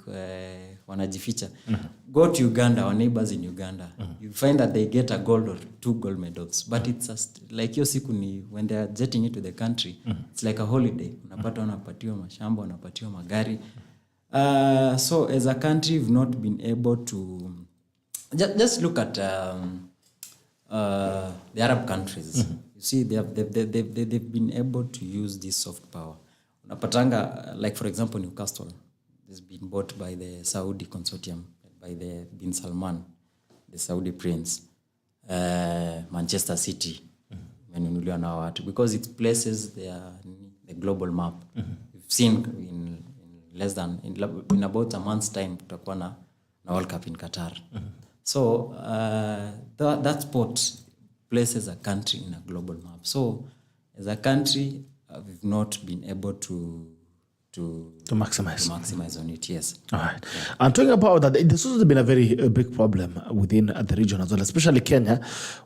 wanajificha. Go to Uganda, our neighbors in Uganda. You find that they get a gold or 2 gold medals, but it's just like hiyo siku ni when they are jetting into the country, it's like a holiday. Unapata wanapatiwa mashamba, wanapatiwa magari. So as a country, we've not been able to just look at the Arab countries. You see, they've been able to use this soft power. Unapatanga, like for example, Newcastle has been bought by the Saudi consortium, by the Bin Salman, the Saudi prince. Manchester City, because it places the global map. We've seen in about a month's time, tutakuwa na World Cup in Qatar. So that sport places a country in a global map. So as a country, we've not been able to maximize on it, yes. All right. Yeah. I'm talking about that. This has been a very big problem within the region as well, especially Kenya.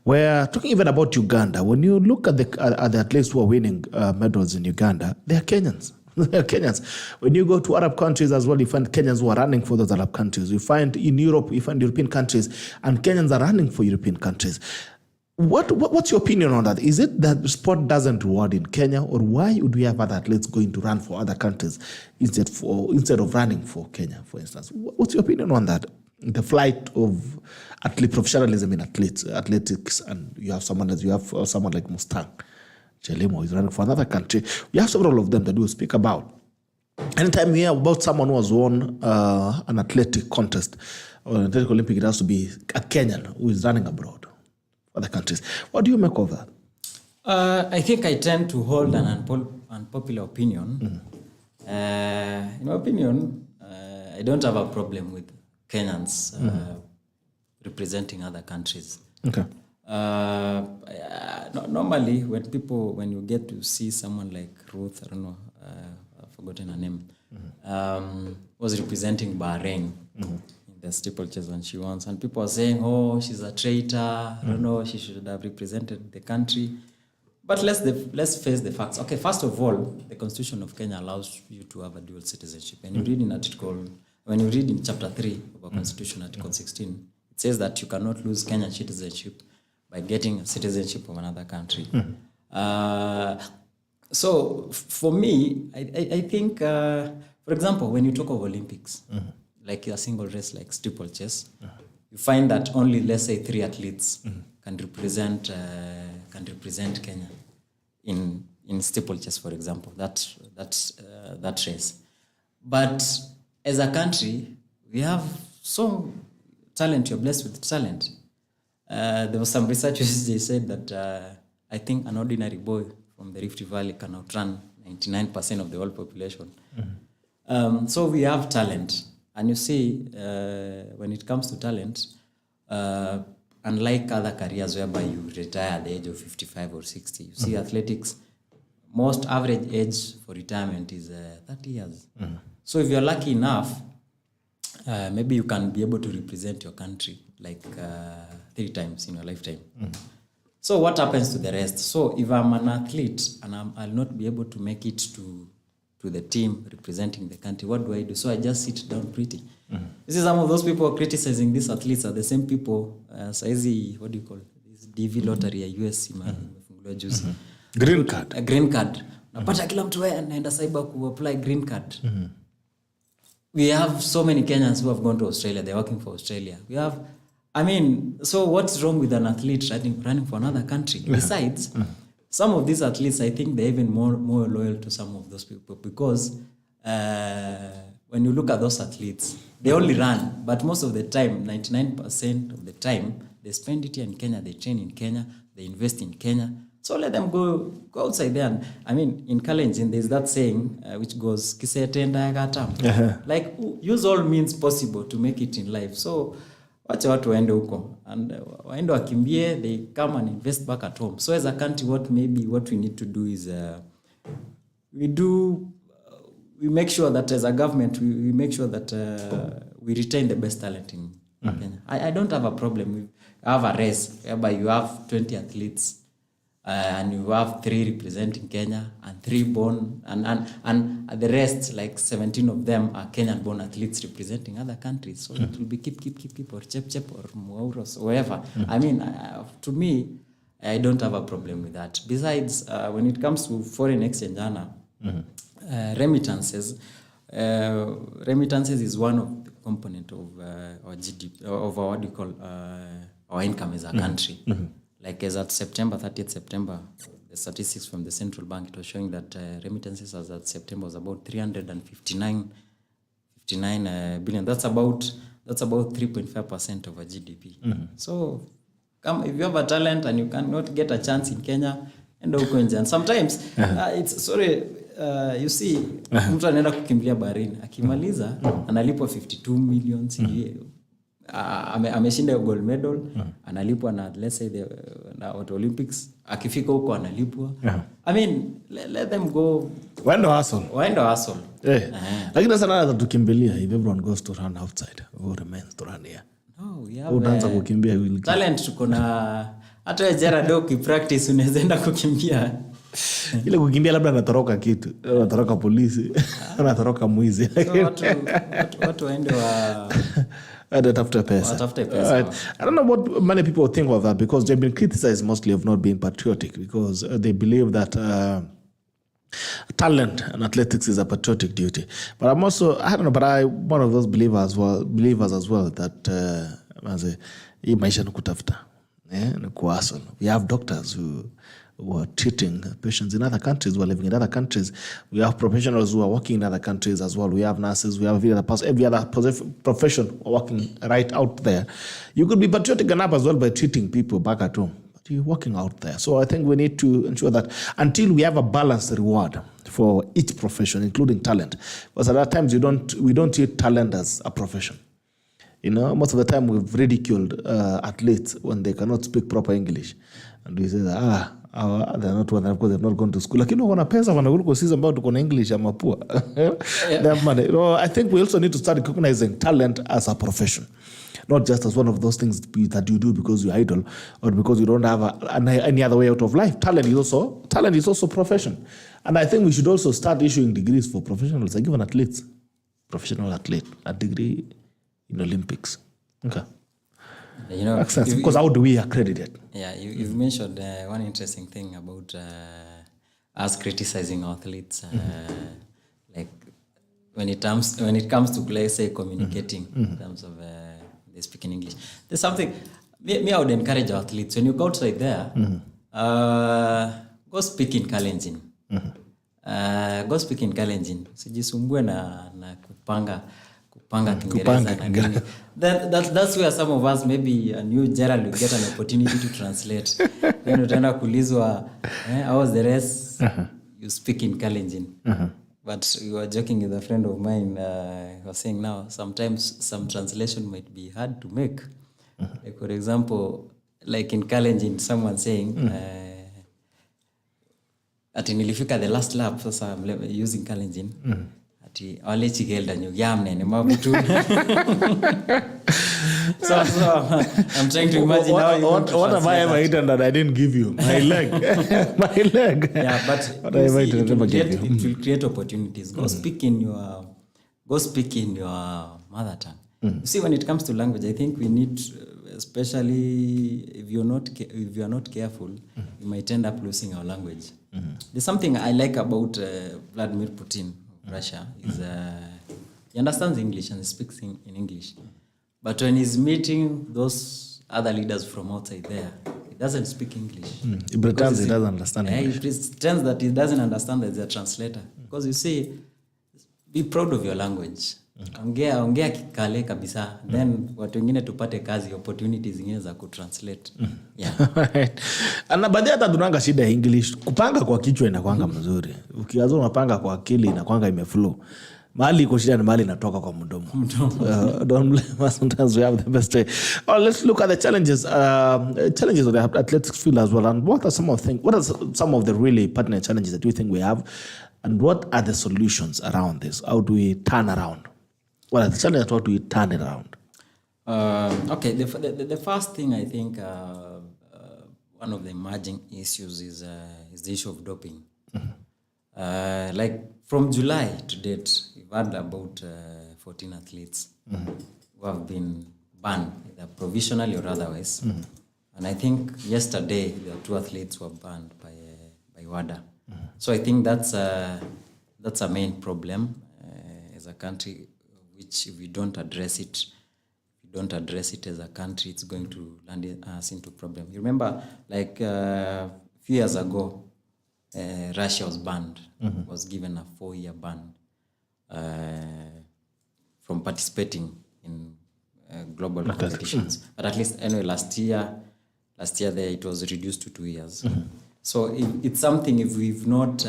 We're talking even about Uganda. When you look at the athletes who are winning medals in Uganda, they are Kenyans. They are Kenyans. When you go to Arab countries as well, you find Kenyans who are running for those Arab countries. You find in Europe, you find European countries, and Kenyans are running for European countries. What's your opinion on that? Is it that sport doesn't reward in Kenya, or why would we have other athletes going to run for other countries instead of running for Kenya, for instance? What's your opinion on that? The flight of professionalism in athletics, and you have someone like Mustang Chelimo who's running for another country. We have several of them that we speak about. Anytime we hear about someone who has won an athletic contest or an athletic Olympic, it has to be a Kenyan who is running abroad. Other countries. What do you make of that? I think I tend to hold an unpopular opinion. In my opinion, I don't have a problem with Kenyans representing other countries. Okay. Normally, when you get to see someone like Ruth, I don't know, I've forgotten her name, was representing Bahrain. The steeplechase when she won, and people are saying, "Oh, she's a traitor. I don't know. She should have represented the country." But let's face the facts. Okay, first of all, the Constitution of Kenya allows you to have a dual citizenship. And you read in Chapter 3 of our Constitution, Article 16, it says that you cannot lose Kenyan citizenship by getting a citizenship of another country. So for me, I think, for example, when you talk of Olympics. Like a single race like steeplechase, you find that only, let's say, 3 athletes can represent Kenya in steeplechase, for example. That race. But as a country, we have so talent. You're blessed with talent. There was some researchers, they said that I think an ordinary boy from the Rift Valley can outrun 99% of the world population. So we have talent. And you see, when it comes to talent, unlike other careers whereby you retire at the age of 55 or 60, you see athletics, most average age for retirement is 30 years. So if you're lucky enough, maybe you can be able to represent your country like 3 times in your lifetime. So what happens to the rest? So if I'm an athlete and I'll not be able to make it to the team representing the country, what do I do? So I just sit down pretty. This is some of those people criticizing these athletes are the same people, saizi, what do you call it? This DV lottery ya US imefungulwa juzi. Green card. A green card. Napata kila mtu anaenda cyber ku apply green card. We have so many Kenyans who have gone to Australia. They're working for Australia. So what's wrong with an athlete running for another country? Besides, some of these athletes, I think they're even more loyal to some of those people because when you look at those athletes, they only run, but most of the time, 99% of the time, they spend it here in Kenya, they train in Kenya, they invest in Kenya. So let them go outside there. And, in Kalenjin, there's that saying which goes, "Kisetenda gatam." Like, use all means possible to make it in life. So, wacha watu waende huko and waende wakimbie, they come and invest back at home. So as a country, what we need to do is we make sure that as a government we make sure that we retain the best talent in Kenya. I don't have a problem with have a race whereby you have 20 athletes and you have 3 representing Kenya and 3 born, and the rest, like 17 of them, are Kenyan-born athletes representing other countries. So it will be keep or chep or Mauros or whoever. I mean, to me, I don't have a problem with that. Besides, when it comes to foreign exchange, remittances is one of the component of our GDP, of our, what do you call, our income as a country. Like as at September 30th September, the statistics from the central bank, it was showing that remittances as at September was about 359 billion. That's about 3.5% of our GDP. So if you have a talent and you cannot get a chance in Kenya, and and sometimes it's you see, mtu anaenda kukimbilia baharini, akimaliza analipwa 52 million ameshinda gold medal, analipwa na, let's say, na Olympics, akifika huko analipwa. I mean, let them go, waendo hustle. Lakini sana hata tukimbilia, if everyone goes to run outside, who remains to run here? No, we have utaanza kukimbia talent. Tuko na hata wewe Gerard ukipractice unaweza enda kukimbia. Ile kukimbia labda anatoroka kitu, anatoroka polisi, anatoroka mwizi. Watu waende wa After pesa. I don't know what many people think of that, because they've been criticized mostly of not being patriotic, because they believe that talent and athletics is a patriotic duty. But I'm also, I don't know, but I'm one of those believers as well that hii maisha ni kutafuta, ni kuhustle. We have doctors who are treating patients in other countries, who are living in other countries. We have professionals who are working in other countries as well. We have nurses, we have every other profession working right out there. You could be patriotic enough as well by treating people back at home, but you're working out there. So I think we need to ensure that until we have a balanced reward for each profession, including talent, because at times we don't treat talent as a profession. You know, most of the time we've ridiculed athletes when they cannot speak proper English, and we say that they're not one because they've not gone to school. Lakini wana pesa wanakuliko sisi ambao tuko na English ama poor. They have money. I think we also need to start recognizing talent as a profession, not just as one of those things that you do because you're idle or because you don't have any other way out of life. Talent is also profession, and I think we should also start issuing degrees for professionals. I give an athlete, professional athlete, a degree in Olympics. Okay. You know, makes sense, because how do we accredit it? Yeah, you've mentioned one interesting thing about us criticizing athletes, like when it comes to, let's say, communicating in terms of they speak in English. There's something I would encourage our athletes, when you go outside there, go speak in Kalenjin. Go speak in Kalenjin. Sijisumbue na kupanga Kiingereza na nini. That's where some of us, maybe a new Gerald, will get an opportunity to translate. Then utaenda kulizwa, how was the rest? You speak in Kalenjin. But we were joking with a friend of mine, he was saying now, sometimes some translation might be hard to make. Like, for example, like in Kalenjin, someone saying, ati nilifika the last lap, sasa I'm using Kalenjin. Ati wale chigelda nyugyamne ni mabutu. So I'm trying to imagine how you want to what have I ever eaten that I didn't give you? My leg. My leg. Yeah, but it will create opportunities. Go speak in your mother tongue. You see, when it comes to language, I think we need, especially if you are not careful, you might end up losing our language. There's something I like about Vladimir Putin of Russia, is he understands English and speaks in English. But when he's meeting those other leaders from outside there, he doesn't speak English. He pretends he doesn't understand English. He pretends that he doesn't understand that he's a translator. Because you see, be proud of your language. Ongea kikale kabisa. Then watu wengine tupate kazi, opportunities zingine za kutranslate. Yeah. Ana baadhi hata tunanga shida English. Kupanga kwa kichwa inakuanga mzuri. Ukianza unapanga kwa akili inakuanga imeflow. Mahali iko shida ni mahali inatoka kwa mdomo. Don't blame us, sometimes we have the best way. Let's look at the challenges of the athletics field as well. And what are some of the really pertinent challenges that you think we have? And what are the solutions around this? How do we turn around? What are the challenges? How do we turn it around? Okay, the first thing I think, one of the emerging issues is the issue of doping. Like from July to date, we've had about 14 athletes who have been banned, either provisionally or otherwise. And I think yesterday there were 2 athletes who were banned by WADA. So I think that's a main problem as a country, which if we don't address it, as a country, it's going to land us into problem. You remember, like a few years ago, Russia was banned, was given a 4-year ban from participating in global competitions. But at least anyway, last year there it was reduced to 2 years. So it's something, if we've not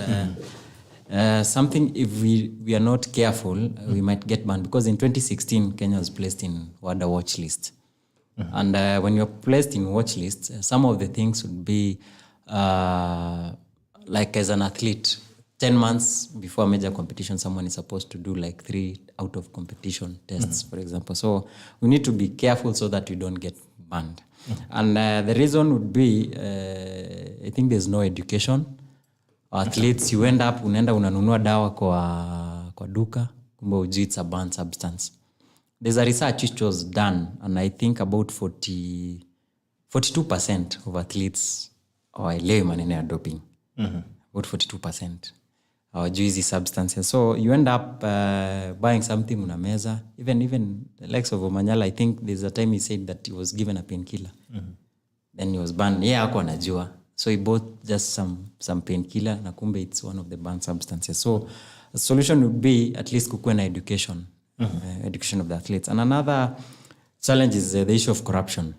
if we are not careful, we might get banned, because in 2016 Kenya was placed in WADA watch list. And when you're placed in watch lists, some of the things would be like as an athlete, 10 months before a major competition, someone is supposed to do like 3 out of competition tests, for example. So we need to be careful so that we don't get banned. And the reason would be, I think there's no education. Athletes, you end up, unaenda unanunua dawa kwa duka, kumbe ujui it's a banned substance. There's a research which was done, and I think about 42% of athletes hawaelewi maneno ya doping. About 42% hawajui hizi substances. So you end up buying something unameza. Even the likes of Omanyala, I think there's a time he said that he was given a painkiller. Then he was banned. Hakuwa anajua. So he bought just some painkiller, na kumbe it's one of the banned substances. So the solution would be at least kukuwe na education, education of the athletes. And another challenge is the issue of corruption.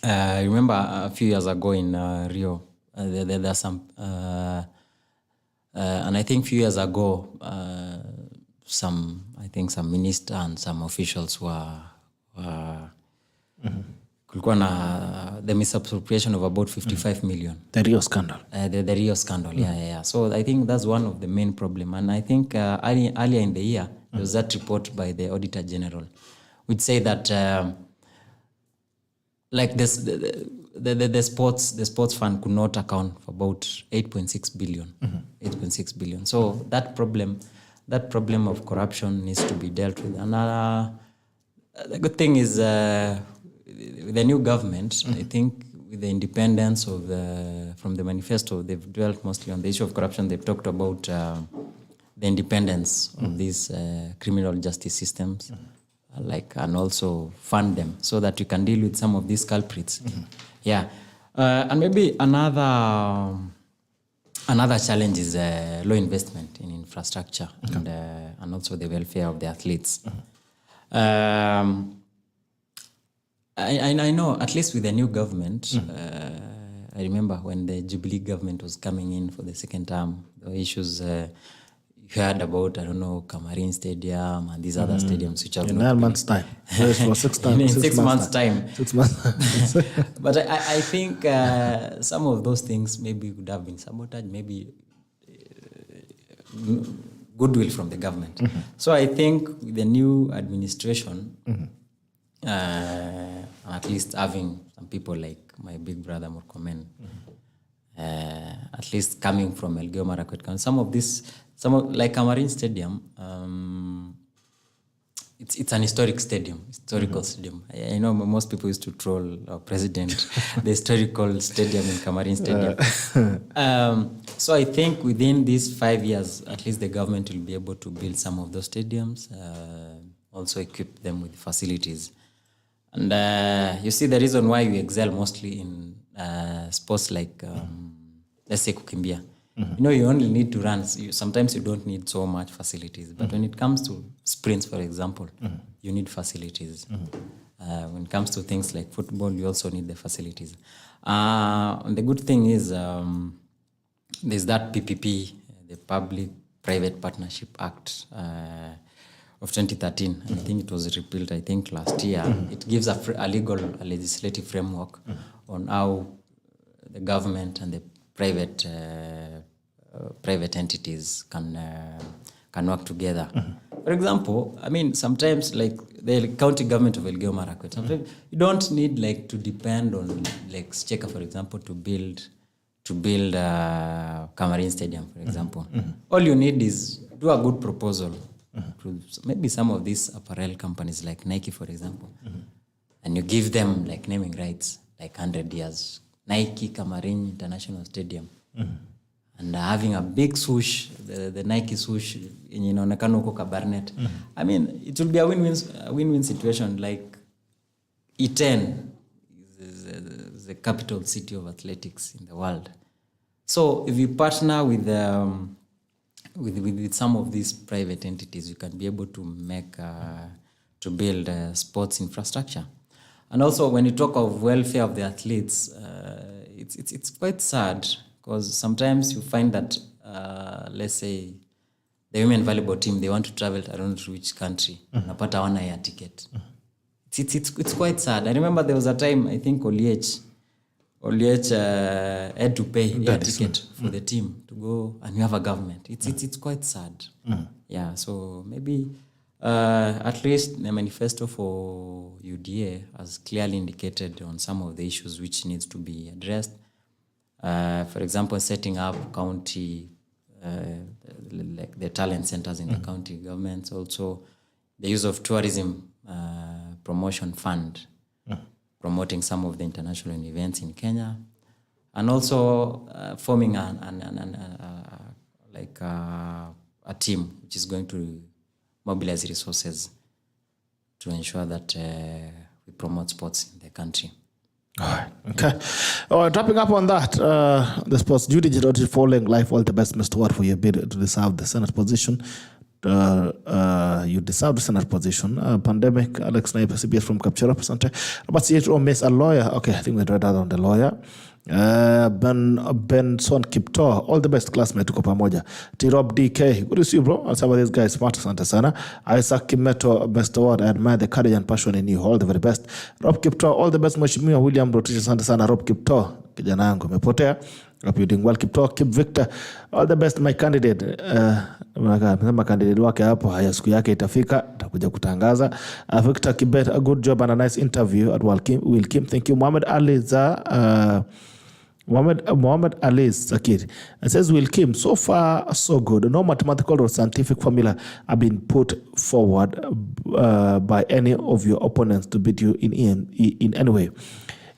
Remember a few years ago in Rio, there are some, and I think a few years ago, some minister and some officials were kulikuwa na the misappropriation of about 55 million. The Rio scandal. The Rio scandal, yeah. So I think that's one of the main problem. And I think earlier in the year, there was that report by the Auditor General, which say that like this, the sports fund could not account for about 8.6 billion. 8.6 billion. So that problem of corruption needs to be dealt with. And the good thing is, with the new government, I think with the independence of from the manifesto, they've dwelt mostly on the issue of corruption. They've talked about the independence of these criminal justice systems, and also fund them so that we can deal with some of these culprits. And maybe another challenge is low investment in infrastructure and also the welfare of the athletes. I know, at least with the new government, I remember when the Jubilee government was coming in for the second term, the issues you heard about, I don't know, Kamarin Stadium and these other stadiums which are in 9 months' time. For 6 times. In 6 months' time. 6 months. But I think some of those things maybe would have been sabotaged, maybe goodwill from the government. So I think with the new administration, at least having some people like my big brother Murkomen, at least coming from ELGEYO Marakwet, like Kamarin Stadium, it's an historical stadium. I know most people used to troll our president, the historical stadium in Kamarin Stadium. So I think within these 5 years, at least the government will be able to build some of those stadiums, also equip them with facilities. And you see the reason why we excel mostly in sports like, let's say, kukimbia. You only need to run. Sometimes you don't need so much facilities. But when it comes to sprints, for example, you need facilities. When it comes to things like football, you also need the facilities. And the good thing is there's that PPP, the Public-Private Partnership Act of 2013. And I think it was repealed, I think, last year. It gives a legislative framework on how the government and the private entities can can work together. For example, I mean, sometimes like the county government of ELGEYO MARAKWET, sometimes you don't need like to depend on like Cheka, for example, to build Cameroon Stadium, for example. All you need is do a good proposal to maybe some of these apparel companies like Nike, for example, and you give them like naming rights, like 100 years, Nike Cameroon International Stadium, and having a big swoosh, the Nike swoosh, inaonekana huko Kabarnet. I mean, it will be a win-win situation. Like E10 is the capital city of athletics in the world. So if you partner with some of these private entities, you can be able to make to build sports infrastructure. And also, when you talk of welfare of the athletes, it's quite sad because sometimes you find that, let's say, the women volleyball team, they want to travel to I don't know which country, napata hawana air ticket. It's quite sad. I remember there was a time, I think Oliech had to pay a ticket for the team to go, and you have a government. It's quite sad. Yeah, so maybe at least the manifesto for UDA has clearly indicated on some of the issues which needs to be addressed. For example, setting up county, like the talent centers in the county governments. Also, the use of tourism promotion fund, promoting some of the international events in Kenya, and also forming a team which is going to mobilize resources to ensure that we promote sports in the country. All right. Okay. All right. Wrapping up on that, the sports duty is following life. All the best, Mr. Ward, for your bid to deserve the Senate position. You deserve the Senate position. Pandemic, Alex Naipa, CBS from Capture Representative. But CHO Miss a lawyer. Okay, I think we read that on the lawyer. Benson Kipto, all the best classmate tuko pamoja. T-Rob DK, good to see you, bro. And some of these guys smart, asante sana. Isaac Kimeto, best award. I admire the courage and passion in you. All the very best. Rob Kipto, all the best. Mheshimiwa William Rotich, asante sana. Rob Kipto, kijana yangu umepotea. Hope you're doing well. Kipto, keep Victor. All the best, my candidate. Msema candidate wake hapo, haya siku yake itafika, atakuja kutangaza. Victor Kibet, a good job and a nice interview at Will Kim. Thank you. Mohammed Ali Zakir. It says, Will Kim, so far so good. No mathematical or scientific formula have been put forward by any of your opponents to beat you in any way.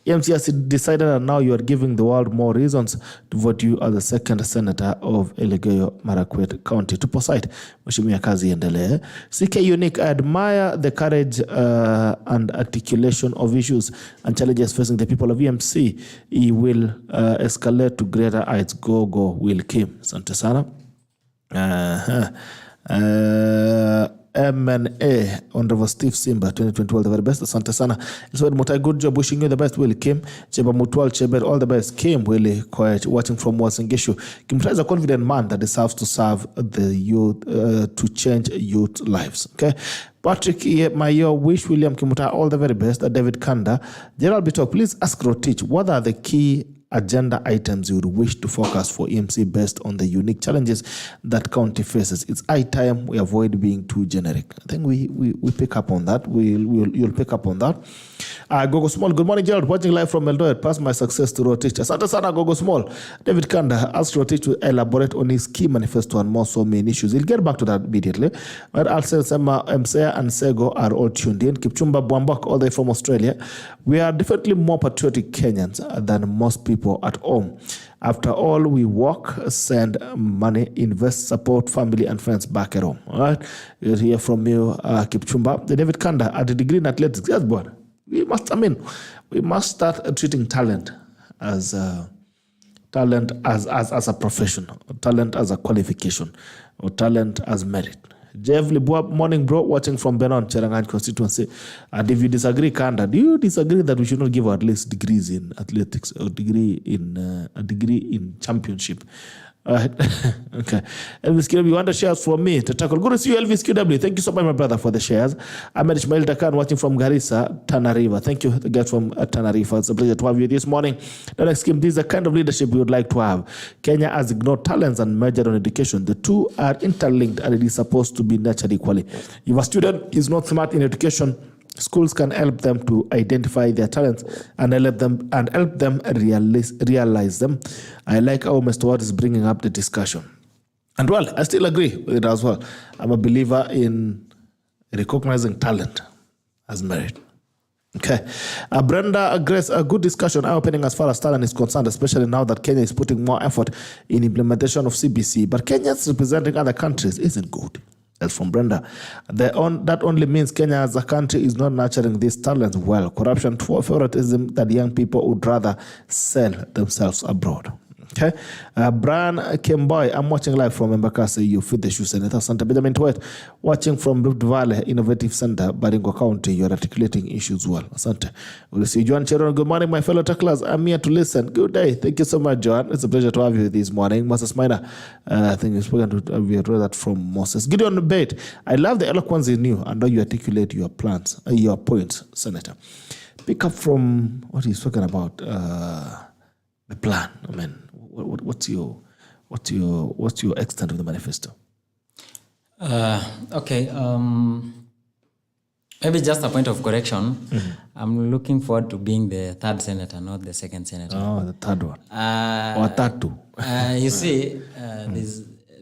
EMC has decided that now you are giving the world more reasons to vote you as the second senator of ELGEYO Marakwet County. To posite, Mheshimiwa kazi endelee. CK Unique, I admire the courage and articulation of issues and challenges facing the people of EMC. He will escalate to greater heights. Go, Will Kim. Asante sana. MNA, Honorable Steve Simba, 2020, the very best. Asante sana. So, Mutai, good job. Wishing you the best, Will Kim. Cheba Mutual, Chebet, all the best. Kim, Willie, quiet, watching from Wasingishu. Kim is a confident man that deserves to serve the youth, to change youth lives. Okay. Patrick Mayo, wish William KIMUTAI all the very best. David Kanda. Gerald Bito, please ask Rotich, what are the key agenda items you would wish to focus for EMC based on the unique challenges that county faces? It's high time we avoid being too generic. I think we pick up on that. You'll pick up on that. Gogo Small, good morning, Gerald. Watching live from Eldoret. Pass my success to Rotich. Asante sana, Gogo Small. David Kanda asked Rotich to elaborate on his key manifesto and more so main issues. He'll get back to that immediately. But I'll say MSEA and Sego are all tuned in. Kipchumba Bwambak, all the way from Australia. We are definitely more patriotic Kenyans than most people at home. After all, we work, send money, invest, support family and friends back at home. All right, we'll hear from you, Kipchumba. The David Kanda at the degree in athletics. Yes, boy. We must start treating talent as a profession, or talent as a qualification, or talent as merit. Jeff Libua, morning bro, watching from Benon, Cherangany constituency. And if you disagree, Kanda, do you disagree that we should not give at least degrees in athletics or a degree in championship All right. Okay. Elvis QW, you want the shares from me to tackle? Good to see you, Elvis QW. Thank you so much, my brother, for the shares. Ahmed Ishmael Takan watching from Garissa, Tana River. Thank you, the guys from Tana River. It's a pleasure to have you this morning. The next scheme, this is the kind of leadership we would like to have. Kenya has ignored talents and majored on education. The two are interlinked and it is supposed to be nurtured equally. If a student is not smart in education, schools can help them to identify their talents and help them realize them. I like how Mr. Watt is bringing up the discussion. And well, I still agree with it as well. I'm a believer in recognizing talent as merit. Okay. Brenda, Grace, a good discussion, eye-opening as far as talent is concerned, especially now that Kenya is putting more effort in implementation of CBC. But Kenyans representing other countries isn't good. That's from Brenda. That only means Kenya as a country is not nurturing these talents well. Corruption, favoritism that young people would rather sell themselves abroad. Okay. Brian Kemboy, I'm watching live from Embakasi, you fit the shoe Senator Santa Benjamin Twet, watching from Rift Valley Innovative Center, Baringo County. You're articulating issues well. Asante. We'll see Joan Cheron. Good morning, my fellow tacklers. I'm here to listen. Good day. Thank you so much, Joan. It's a pleasure to have you this morning. Moses Minor, I think you've spoken to, we read that from Moses. Gideon Bate, I love the eloquence in you and how you articulate your plans, your points, Senator. Pick up from what he's talking about, the plan. I mean, what's your extent of the manifesto? Okay. Maybe just a point of correction. Mm-hmm. I'm looking forward to being the third senator, not the second senator. Oh, the third one. Or third two. You see,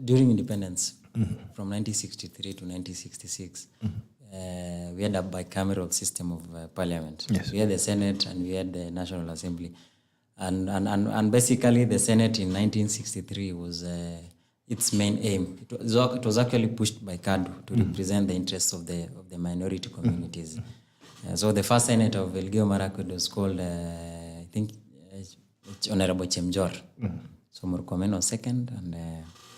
during independence, from 1963 to 1966, we had a bicameral system of parliament. Yes. We had the Senate and we had the National Assembly. And basically the Senate in 1963 was its main aim. It was actually pushed by KADU to represent the interests of the minority communities. So the first Senate of ELGEYO Marakwet was called, I think, Honorable Chemjor. So Murkomen was second, and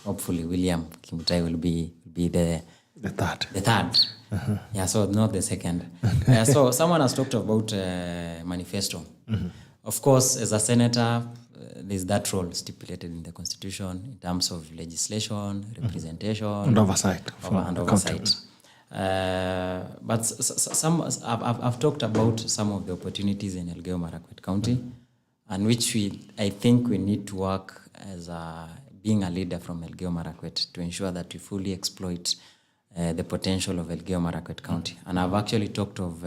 hopefully William KIMUTAI will be the third. The third. Yeah, so not the second. So someone has talked about manifesto. Of course, as a senator, there's that role stipulated in the Constitution in terms of legislation, representation, and oversight. But I've talked about some of the opportunities in ELGEYO Marakwet County, and which I think we need to work as being a leader from ELGEYO Marakwet to ensure that we fully exploit the potential of ELGEYO Marakwet County. And I've actually talked of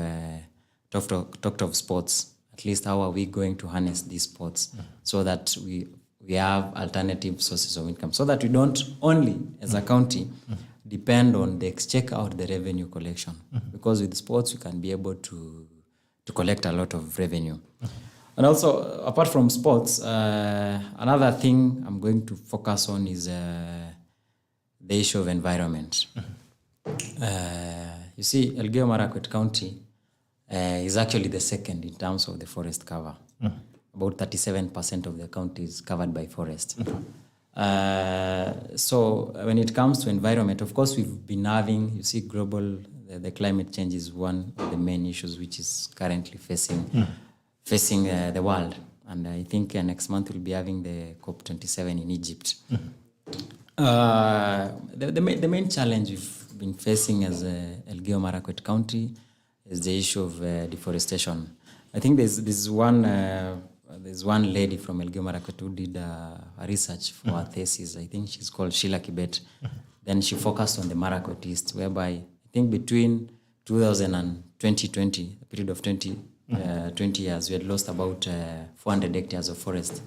sports. At least how are we going to harness these sports so that we have alternative sources of income, so that we don't only, as a county, depend on the exchequer or the revenue collection. Because with sports, we can be able to collect a lot of revenue. And also, apart from sports, another thing I'm going to focus on is the issue of environment. You see, ELGEYO Marakwet County is actually the second in terms of the forest cover. About 37% of the county is covered by forest. So when it comes to environment, of course, we've been having, you see, the climate change is one of the main issues which is currently facing the world. And I think next month we'll be having the COP27 in Egypt. The main challenge we've been facing as ELGEYO Marakwet County is the issue of deforestation. I think there's one lady from ELGEYO Marakwet who did a research for her thesis. I think she's called Sheila Kibet. Then she focused on the Marakwet East, whereby I think between 2000 and 2020, a period of 20 years, we had lost about 400 hectares of forest.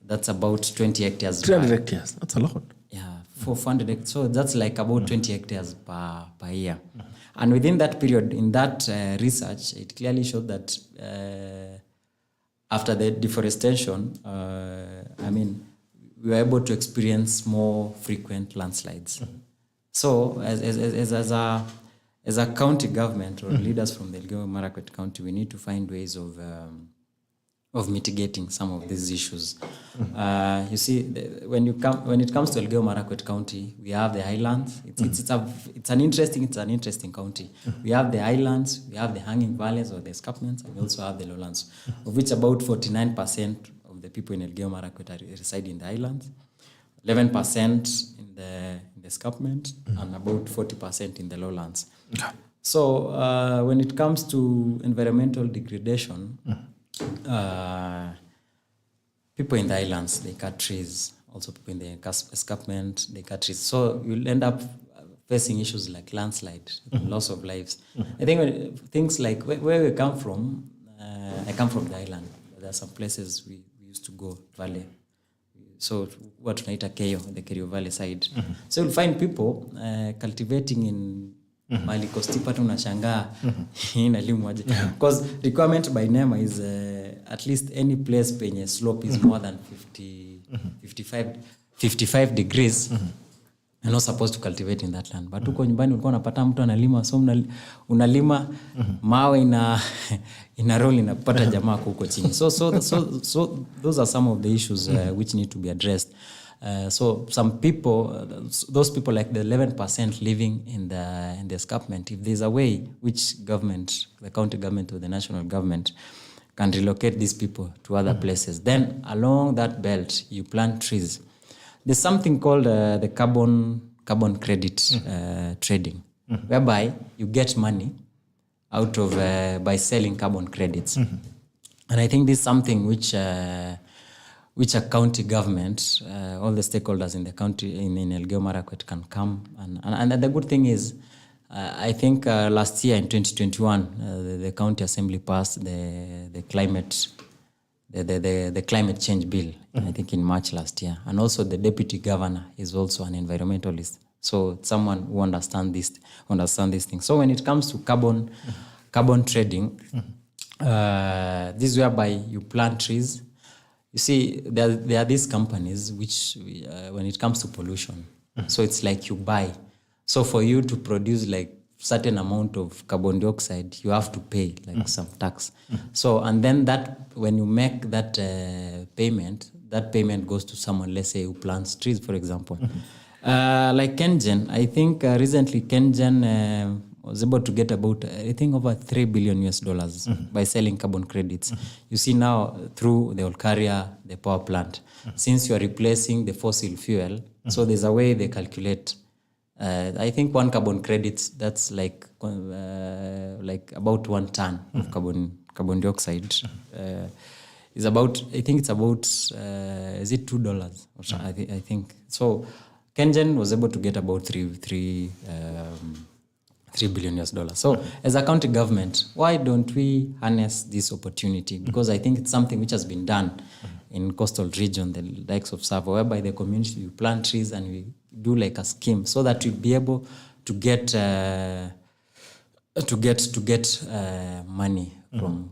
That's about 20 hectares. 300 hectares, that's a lot. Yeah, 400 hectares. So that's like about 20 hectares per year. And within that period, in that research, it clearly showed that after the deforestation, we were able to experience more frequent landslides. So as a county government or leaders from the ELGEYO Marakwet County, we need to find ways of mitigating some of these issues. You see, when it comes to ELGEYO Marakwet County, we have the highlands. It's an interesting county. We have the highlands, we have the hanging valleys or the escarpments, and we also have the lowlands, of which about 49% of the people in ELGEYO Marakwet reside in the highlands. 11% in the escarpment, and about 40% in the lowlands. Okay. So when it comes to environmental degradation, people in the islands, they cut trees. Also people in the escarpment, they cut trees. So you'll end up facing issues like landslide, loss of lives. I think things like where we come from, I come from the island. There are some places we used to go, valley. So what tunaita KIO, the KIO Valley side. So you'll find people cultivating in mali kostipa tunashangaa inalimu aje. Because requirement by NEMA is at least any place penye slope is more than 55 degrees. You're not supposed to cultivate in that land. But huko nyumbani ulikuwa unapata mtu analima, so unalima mawe ina roll inapata jamaa huko chini. So those are some of the issues which need to be addressed. So some people, those people like the 11% living in the escarpment, if there's a way which government, the county government or the national government can relocate these people to other places, then along that belt you plant trees. There's something called the carbon credit trading, whereby you get money out of by selling carbon credits. And I think this is something which a county government, all the stakeholders in the county, in ELGEYO MARAKWET can come. And the good thing is, I think last year in 2021, the county assembly passed the climate change bill, I think in March last year. And also the deputy governor is also an environmentalist. So someone who understand these things. So when it comes to carbon trading, this is whereby you plant trees. You see, there are these companies which, when it comes to pollution, so it's like you buy. So for you to produce like certain amount of carbon dioxide, you have to pay like some tax. So, and then that, when you make that payment goes to someone, let's say, who plants trees, for example. Like KenGen, I think recently KenGen was able to get about, I think, over $3 billion by selling carbon credits. You see now through the Olkaria, the power plant, since you are replacing the fossil fuel, so there's a way they calculate. I think one carbon credit, that's like about 1 ton of carbon dioxide. Is about, I think it's about, is it $2? I think. So KenGen was able to get about $3 billion. So as a county government, why don't we harness this opportunity? Because I think it's something which has been done in coastal region, the likes of Savo, whereby the community, you plant trees and we do like a scheme so that we'll be able to get money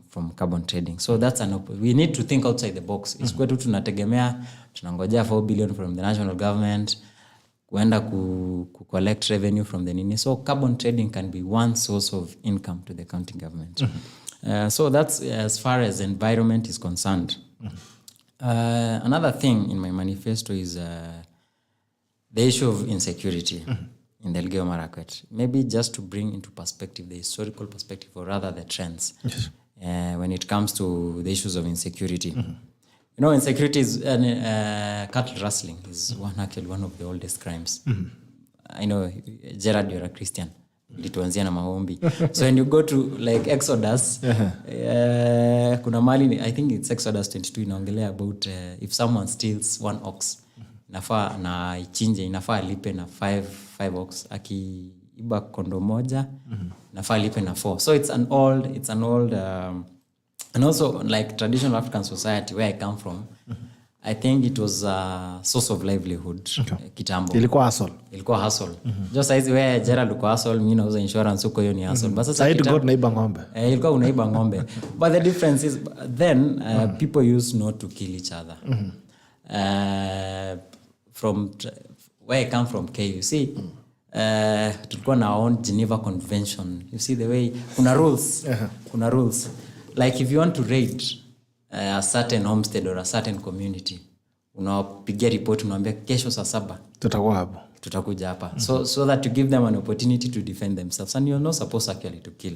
from carbon trading. So that's we need to think outside the box. It's kwetu tunangojea 4 billion from the national government, kuenda collect revenue from the nini. So carbon trading can be one source of income to the county government. So that's as far as environment is concerned. Another thing in my manifesto is the issue of insecurity in the ELGEYO MARAKWET. Maybe just to bring into perspective, the historical perspective, or rather the trends, when it comes to the issues of insecurity. You know, insecurity is, cattle rustling is one of the oldest crimes. I know, Gerard, you're a Christian. Lituanzia na maombi. So when you go to like Exodus, kuna mali, I think it's Exodus 22, inaongelea about if someone steals 1 ox, inafaa na ichinje, inafaa lipe na 5 ox. Akiiba kondo moja, inafaa lipe na 4. So it's an old and also like traditional African society where I come from, I think it was a source of livelihood. Kitambo. Ilikuwa hustle. Just as where Gerald uko hustle, mimi nauza insurance huko, hiyo ni hustle. But sasa ilikuwa unaiba ng'ombe. Ilikuwa unaiba ng'ombe. But the difference is then people used not to kill each other. From where I come from, you see, tulikuwa na own Geneva Convention. You see the way kuna rules. Like if you want to raid a certain homestead or a certain community, unapigia report, unaambia kesho saa 7 tutakuja hapa. So that you give them an opportunity to defend themselves, and you're not supposed actually to kill,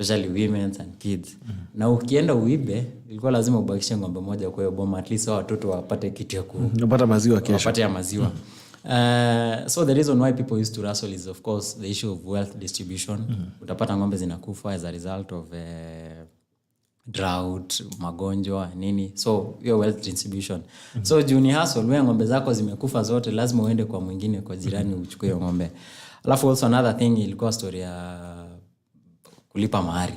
especially women and kids. Na ukienda uibe ilikuwa lazima ubakishe ng'ombe moja kwa hiyo boma, at least watoto wapate kitu ya kupata maziwa kesho. Wapate ya maziwa. So the reason why people used to wrestle is of course the issue of wealth distribution. Utapata ng'ombe zinakufa as a result of drought, magonjwa, nini. So your wealth distribution. So juni hustle, wewe ng'ombe zako zimekufa zote, lazima uende kwa mwingine, kwa jirani uchukue ng'ombe. Alafu also another thing ilikuwa story ya kulipa mahari.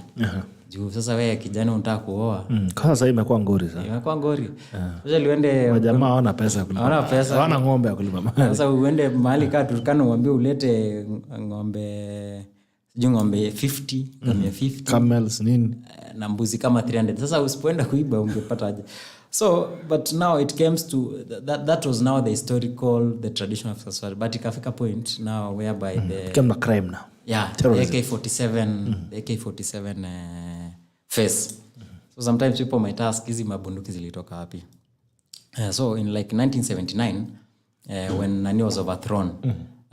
Juu sasa wewe kijana unataka kuoa. Sasa imekuwa ngori sana. Imekuwa ngori. Sasa uende majamaa hawana pesa kulipa. Hawana pesa. Hawana ng'ombe ya kulipa mahari. Sasa uende mahali kama Turkana uambie ulete ng'ombe 50, kama 50. Camels nini? Na mbuzi kama 300. Sasa usipoenda kuiba ungepata aje? So but now it comes to that was now the historical, the traditional society, but ikafika point now whereby the kama crime now. Yeah, the AK47 face. So sometimes people might ask, hizi mabunduki zilitoka wapi? So in like 1979, when Nani was overthrown,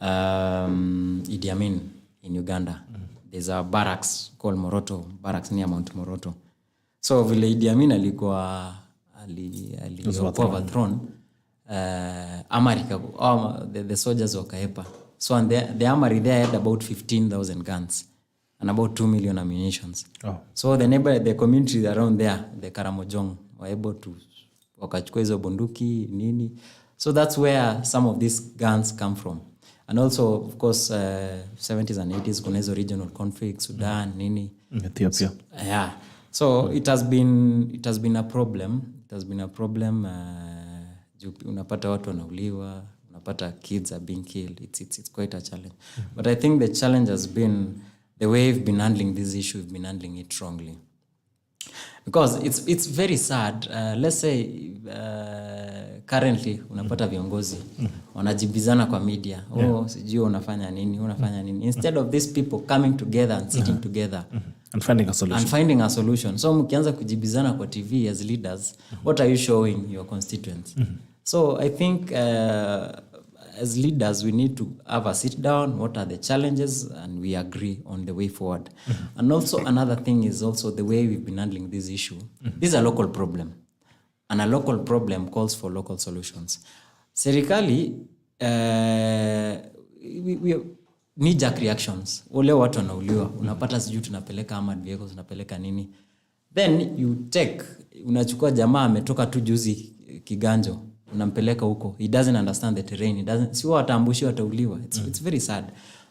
Idi Amin in Uganda, there's a barracks called Moroto, barracks near Mount Moroto. So vile Idi Amin alikuwa overthrown, America, the soldiers wakaepa. So and the armory there had about 15,000 guns and about 2 million ammunitions. So the community around there, the Karamojong, were able to wakachukua hizo bunduki nini. So that's where some of these guns come from. And also of course 70s and 80s kuna hizo regional conflicts, Sudan nini, Ethiopia. Yeah. So it has been a problem. It has been a problem. Unapata watu wanauliwa, unapata kids are being killed. It's quite a challenge. But I think the challenge has been the way we've been handling this issue. We've been handling it wrongly. Because it's very sad. Let's say currently unapata viongozi wanajibizana kwa media. Sijui unafanya nini. Instead of these people coming together and sitting together and finding a solution. So mkianza kujibizana kwa TV as leaders, what are you showing your constituents? So I think as leaders we need to have a sit down, what are the challenges, and we agree on the way forward. And also another thing is also the way we've been handling this issue. This is a local problem, and a local problem calls for local solutions. Serikali we knee-jerk reactions. Ole watu wanauliwa, unapata sijui tunapeleka armored vehicles, tunapeleka nini. Then you unachukua jamaa ametoka tu juzi Kiganjo, unampeleka huko. He doesn't understand the terrain. Si watambushi watauliwa. It's very sad.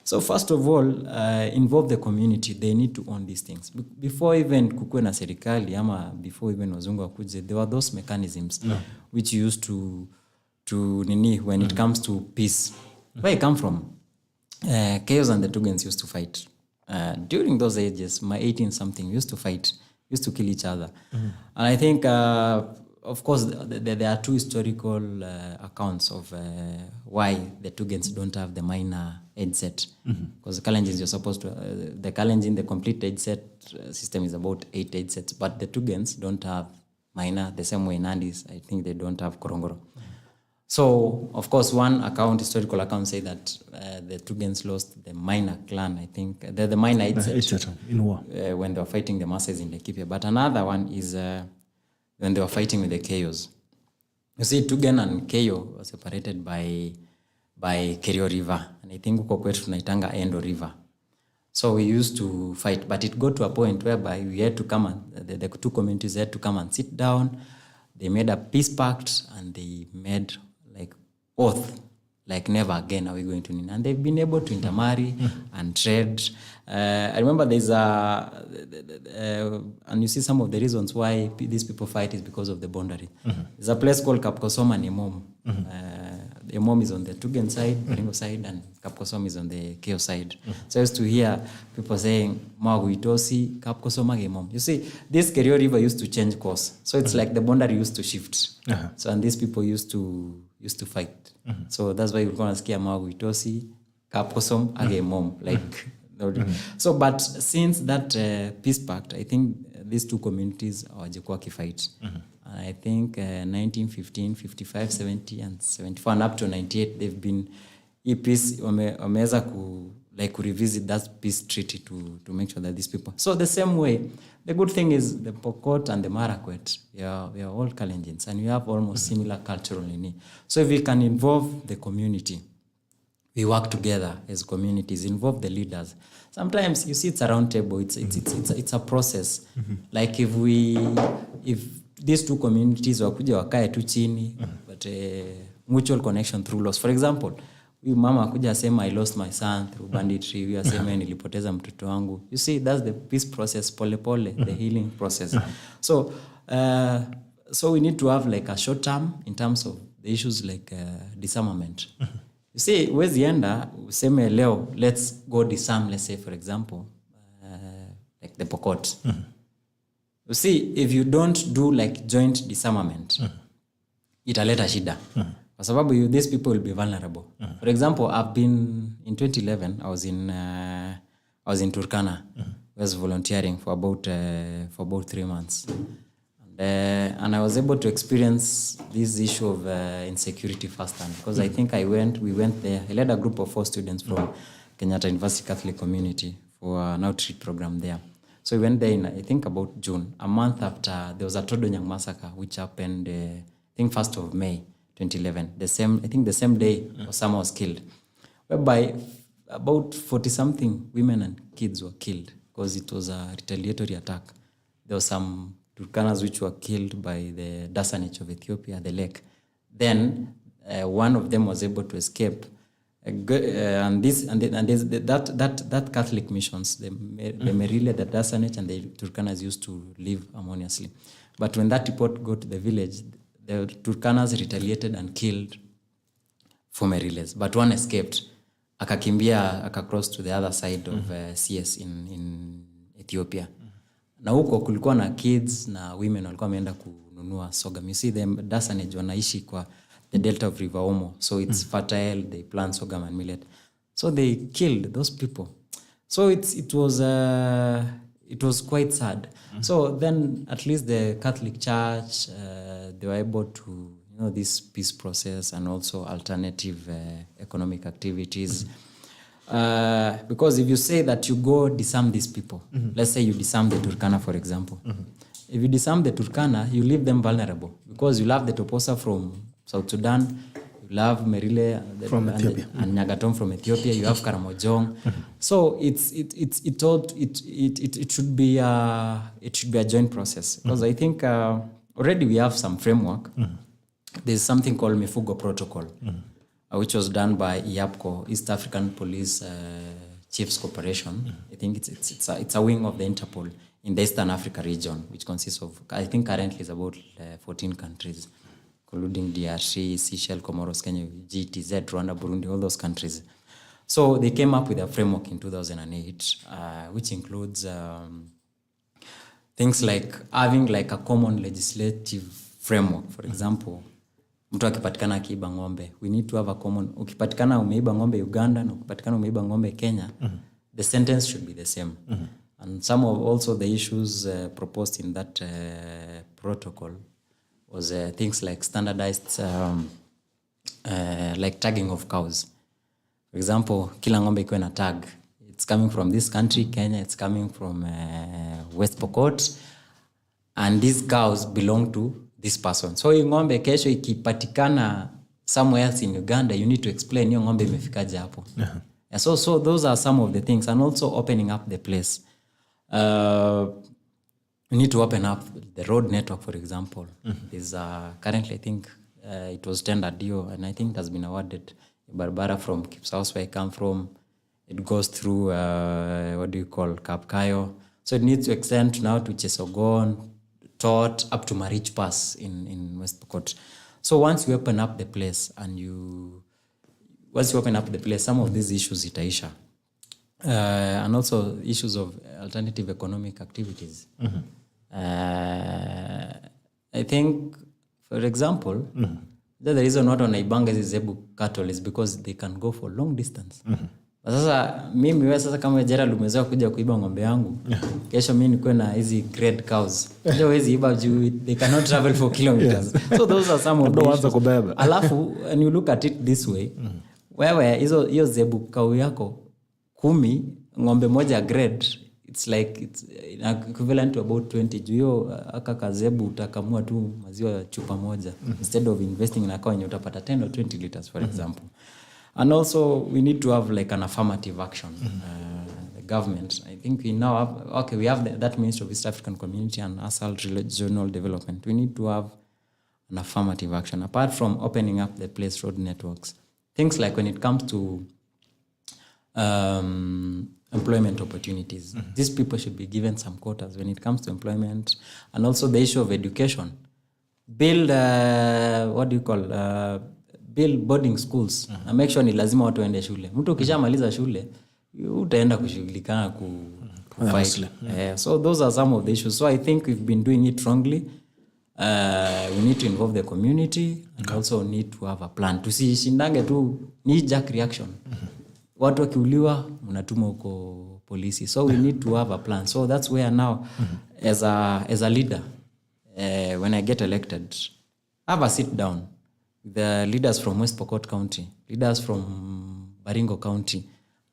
So first of all, involve the community. They need to own these things. Before even kukue na serikali ama before even wazungu wakuje, there were those mechanisms which used to nini when it comes to peace. Where it come from? Chaos and the Tugans used to fight. During those ages, my 18-something used to fight, used to kill each other. And I think, of course, there are two historical accounts of why the Tugans don't have the minor age set. Because the Kalenjins, you're supposed to, the Kalenjin, the complete age set system is about 8 age sets, but the Tugans don't have minor, the same way Nandis, I think they don't have Korongoro. So, of course, one historical account say that the Tugans lost the minor clan, I think. The minor in war. When they were fighting the masses in Laikipia. But another one is when they were fighting with the Keyos. You see, Tugen and Keyo were separated by Kerio River. And I think uko kwetu tunaitanga Endo River. So we used to fight. But it got to a point whereby we had to come and, the two communities had to come and sit down. They made a peace pact and they made oath, like never again are we going to nini. And they've been able to intermarry and trade. I remember there's and you see some of the reasons why these people fight is because of the boundary. There's a place called Kapkosom and Emom. Emom is on the Tugen side, Baringo side, and Kapkosom is on the Keo side. So I used to hear people saying, Maguitosi, Kapkosom, Emom. You see, this Kerio River used to change course. So it's like the boundary used to shift. So and these people used to fight. So that's why you're going to scare Maguitosi, Kapkosom, Emom. Like, so but since that peace pact, I think these two communities hawajekuwa kifight. And I think 1915, 55, 70 and 74 and up to 98 they've been peace wameweza like revisit that peace treaty to make sure that these people. So the same way, the good thing is the Pokot and the Marakwet, we are all Kalenjins, and we have almost similar cultural need. So if we can involve the community, we work together as communities, involve the leaders. Sometimes you see it's a round table, it's a process. Like if these two communities wakuja wakae tu chini, but mutual connection through loss. For example, huyu mama akuja asema I lost my son through banditry, huyu asema nilipoteza mtoto wangu. You see, that's the peace process, pole pole, the healing process. So we need to have like a short term in terms of the issues like disarmament. You see, wezi enda useme leo, let's go disarm, let's say for example, like the Pokot. You see, if you don't do like joint disarmament, italeta shida. Kwa sababu these people will be vulnerable. For example, I've been in 2011. I was in Turkana. I was volunteering for about 3 months, and I was able to experience this issue of insecurity firsthand because I think we went there. I led a group of 4 students from Kenyatta University Catholic Community for an outreach program there. So we went there in, I think, about June, a month after there was a Todonyang massacre, which happened, I think, 1st of May, 2011. The same day Osama was killed, whereby about 40-something women and kids were killed because it was a retaliatory attack. There were some Turkanas which were killed by the Dasanich of Ethiopia, the lake. Then one of them was able to escape. That Catholic missions, the Merile, the Dasanich, and the Turkanas used to live harmoniously. But when that report got to the village, the Turkanas retaliated and killed 4 Meriles. But one escaped. Akakimbia, akacross to the other side of CS in Ethiopia. Na huko kulikuwa na kids na women walikuwa wameenda kununua sorghum. You see, the Dasanich wanaishi kwa the delta of River Omo. So it's fertile, they plant sorghum and millet. So they killed those people. So it was quite sad. So then at least the Catholic Church, they were able to, this peace process and also alternative economic activities. Because if you say that you go disarm these people, let's say you disarm the Turkana, for example. If you disarm the Turkana, you leave them vulnerable because you have the Toposa from South Sudan, you have Merile from Ethiopia, and Nyagatom from Ethiopia. You have Karamojong. So it should be a joint process because I think already we have some framework. There's something called Mifugo Protocol, which was done by IAPCO, East African Police Chiefs Corporation. I think it's a wing of the Interpol in the Eastern Africa region, which consists of, I think currently is about 14 countries, including DRC, Seychelles, Comoros, Kenya, GTZ, Rwanda, Burundi, all those countries. So they came up with a framework in 2008, which includes things like having like a common legislative framework. For example, mtu akipatikana akiiba ng'ombe, we need to have a common. Ukipatikana umeiba ng'ombe Uganda na ukipatikana umeiba ng'ombe Kenya, the sentence should be the same. And some of also the issues proposed in that protocol was things like standardized like tagging of cows. For example, kila ng'ombe ikuwe na tag. It's coming from this country, Kenya, it's coming from West Pokot, and these cows belong to this person. So hii ng'ombe kesho ikipatikana somewhere else in Uganda, you need to explain hiyo ng'ombe imefikaje hapo. Yeah, so those are some of the things, and also opening up the place. We need to open up the road network, for example. Is currently, I think it was tendered due, and I think it has been awarded. Barbara from Kipsaus, where I come from, it goes through Kapkayo. So it needs to extend now to Chesogon, Tot, up to Marich Pass in West Pokot. So once you open up the place some of these issues itaisha. And also issues of alternative economic activities. I think, for example, the reason not on Ibanga is Zebu cattle is because they can go for long distance. Sasa mimi wewe sasa kama Gerald umezoea kuja kuiba ng'ombe yangu, kesho mimi niko na hizi grade cows. Leo hizi iba juu they cannot travel for kilometers. So those are some of the issues. Alafu and you look at it this way, wewe hiyo Zebu cow yako 10 ng'ombe moja grade, it's like it's equivalent to about 20. Hiyo aka kazebu utakamua tu maziwa chupa moja instead of investing in a cow utapata 10 or 20 liters for example. And also we need to have like an affirmative action. The government, I think we now have, we have that Ministry of East African Community and ASAL Regional Development. We need to have an affirmative action apart from opening up the place road networks. Things like when it comes to employment opportunities. These people should be given some quotas when it comes to employment, and also the issue of education. Build build boarding schools. And make sure ni lazima watu waende shule. Mtu ukishamaliza shule, utaenda kushughulikana fight. So those are some of the issues. So I think we've been doing it wrongly. We need to involve the community and also need to have a plan. Tusishindange tu knee jerk reaction. Watu wakiuliwa mnatuma huko polisi. So we need to have a plan. So that's where now as a leader, when I get elected, have a sit down with the leaders from West Pokot County, leaders from Baringo County.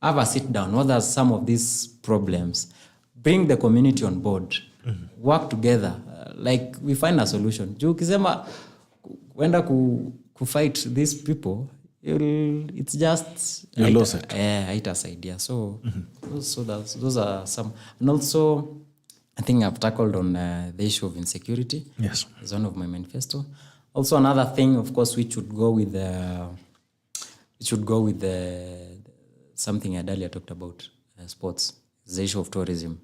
Have a sit down. What are some of these problems? Bring the community on board. Work together. Like we find a solution. Juu ukisema wenda fight these people, it's just you lose it. Idea. So those are some. And also I think I've tackled on the issue of insecurity. Yes, it's one of my manifesto. Also another thing, of course, which should go with something Adalia talked about, sports, the issue of tourism.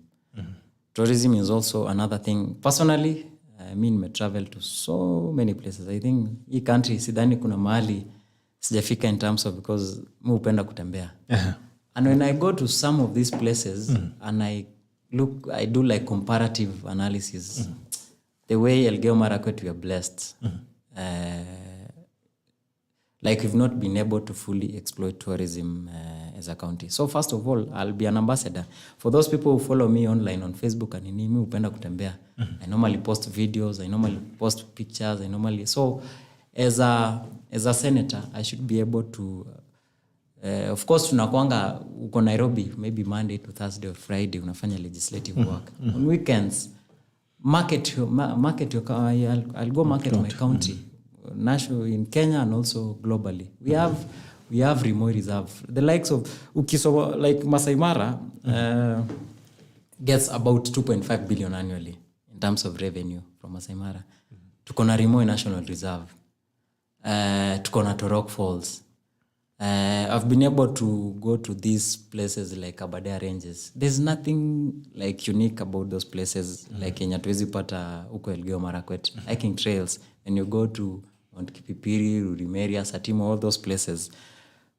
Tourism is also another thing. Personally, I mean, I travel to so many places. I think hii country sidhani kuna mahali sijafika in terms of, because mi upenda kutembea. And when I go to some of these places and I do like comparative analysis, the way ELGEYO MARAKWET we are blessed. Like we've not been able to fully exploit tourism as a county. So first of all, I'll be an ambassador. For those people who follow me online on Facebook and mi upenda kutembea. I normally post videos, I normally post pictures, so as a senator, I should be able to of course tunakuanga uko Nairobi maybe Monday to Thursday or Friday unafanya legislative work. On weekends, market your I'll go market my county. National in Kenya and also globally. We have Rimoi Reserve. The likes of Ukiso, like Masai Mara, gets about 2.5 billion annually in terms of revenue from Masai Mara. Tuko na Rimoi National Reserve. Tuko na Torok Falls. I've been able to go to these places like Aberdare Ranges. There's nothing like unique about those places like Kenya tuwezi pata uko ELGEYO MARAKWET. Hiking trails, when you go to Mount Kipipiri, Rudimeria, Satimo, all those places.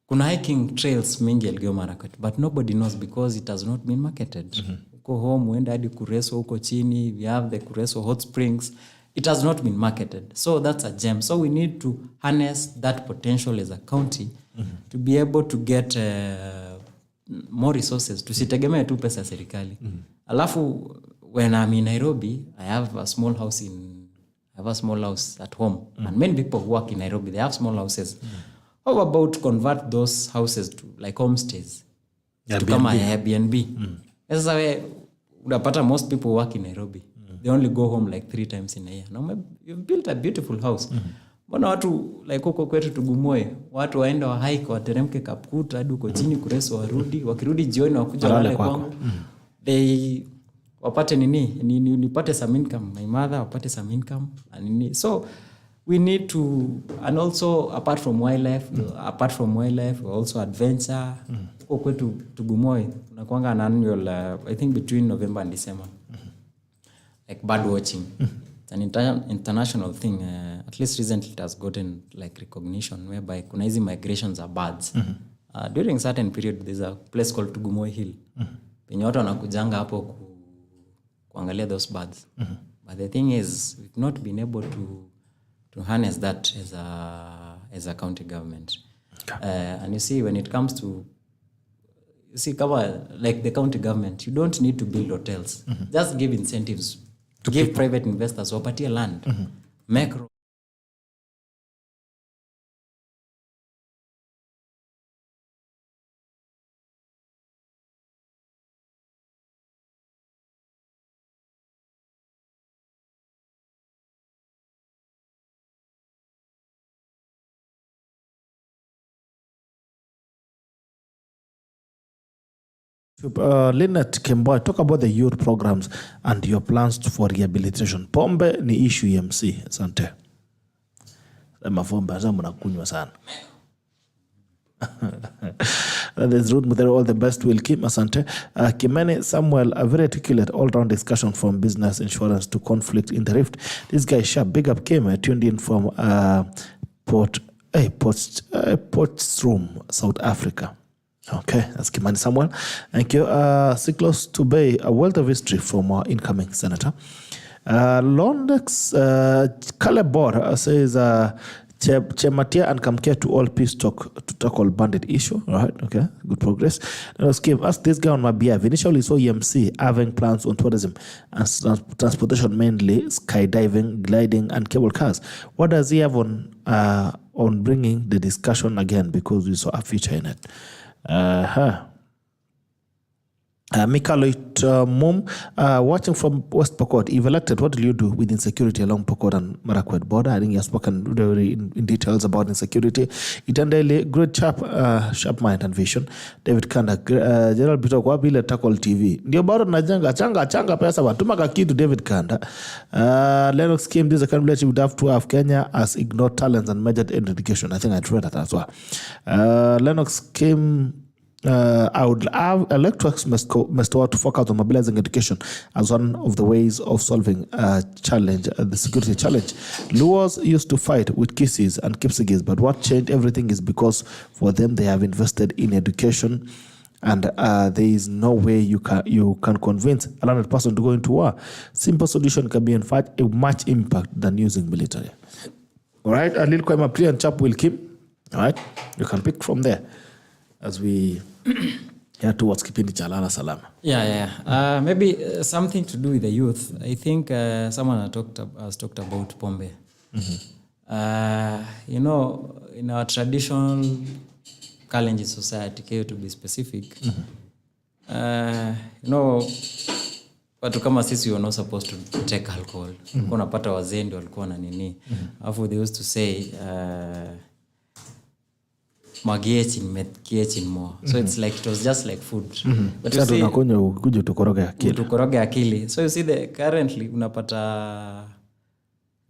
Kuna hiking trails mingi ELGEYO MARAKWET, but nobody knows because it has not been marketed. Uko home, uenda hadi Kureso, uko chini, we have the Kureso hot springs. It has not been marketed. So that's a gem. So we need to harness that potential as a county to be able to get more resources. Tusitegemea tu pesa serikali. Alafu, when I'm in Nairobi, I have a small house at home. And many people who work in Nairobi, they have small houses. How about convert those houses to like homestays? To become an Airbnb. That's why unapata most people work in Nairobi. They only go home like 3 times in a year. Now you've built a beautiful house. Mbona watu like huko kwetu Tugumoi, watu waenda wa hike wateremke Kapkut hadi uko chini Kureso warudi, wakirudi jioni wakuja wale kwangu. They wapate nipate some income, my mother wapate some income and so we need to, and also apart from wildlife also adventure. Huko kwetu Tugumoi unakuanga an annual I think between November and December. Like bird watching. It's an international thing. At least recently it has gotten like recognition whereby kuna hizi migrations of birds. During certain period there's a place called Tugumoi Hill. Penye watu wanakujanga hapo kuangalia those birds. But the thing is we've not been able to harness that as a county government. And you see when it comes to cover like the county government, you don't need to build hotels. Just give incentives. To give private investors wapatie land. Make Lynette Kemboy, talk about the youth programs and your plans for rehabilitation. Pombe ni issue EMC. Asante. Mafombe azamu nakunywa sana. There's Ruth Muthero, all the best will keep. Asante. Kimene Samuel, a very articulate all-round discussion from business insurance to conflict in the rift. This guy sharp, big up Kim, tuned in from Potchefstroom, South Africa. Okay, that's Kimani Samuel. Thank you. Siklos Tubey, a wealth of history from our incoming senator. Londex Calebor says Chematia and Kamkia to all peace talk to tackle bandit issue. All right, okay, good progress. Let's ask this guy on my behalf. Initially saw EMC having plans on tourism and transportation, mainly skydiving, gliding, and cable cars. What does he have on bringing the discussion again? Because we saw a future in it. Mikaloit Mum, watching from West Pokot, if elected, what will you do with insecurity along Pokot and Marakwet border? I think you have spoken very in details about insecurity. Itandele, great sharp mind and vision. David Kanda, General Bito kwa bile tackle TV. Ndio bado najanga changa pesa watuma kakitu David Kanda. Lennox Kim, this is a candidate would have to have Kenya as ignored talents and majored in education. I think I read that as well. Lennox Kim, I would like to ask Mr. to focus on mobilizing education as one of the ways of solving challenge, the security challenge. Luos used to fight with Kisses and Kipsigis, but what changed everything is because for them they have invested in education, and there is no way you can convince a learned person to go into war. Simple solution can be in fact a much impact than using military. All right, a little Kwema Pri and Chap will keep. All right, you can pick from there as we head towards kipindi cha Lala Salama. Maybe something to do with the youth. I think someone has talked about Pombe. You know, in our traditional Kalenjin society, to be specific, you know, watu kama sisi we are not supposed to take alcohol. Ulikuwa unapata wazee ndio walikuwa na nini. Alafu they used to say magiechin more. So it's like it was just like food. But you see, tukoroge akili. So you see currently unapata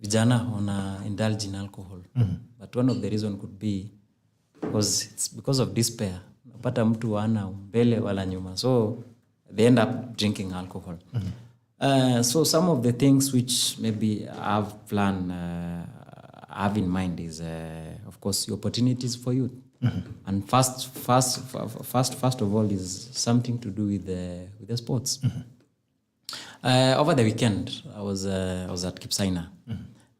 vijana wana indulge in alcohol. But one of the reason could be because it's because of despair. Unapata mtu ana mbele wala nyuma. So they end up drinking alcohol. So some of the things which maybe I've planned have in mind is of course the opportunities for youth. And first of all is something to do with the sports. Over the weekend, I was at Kipsaina.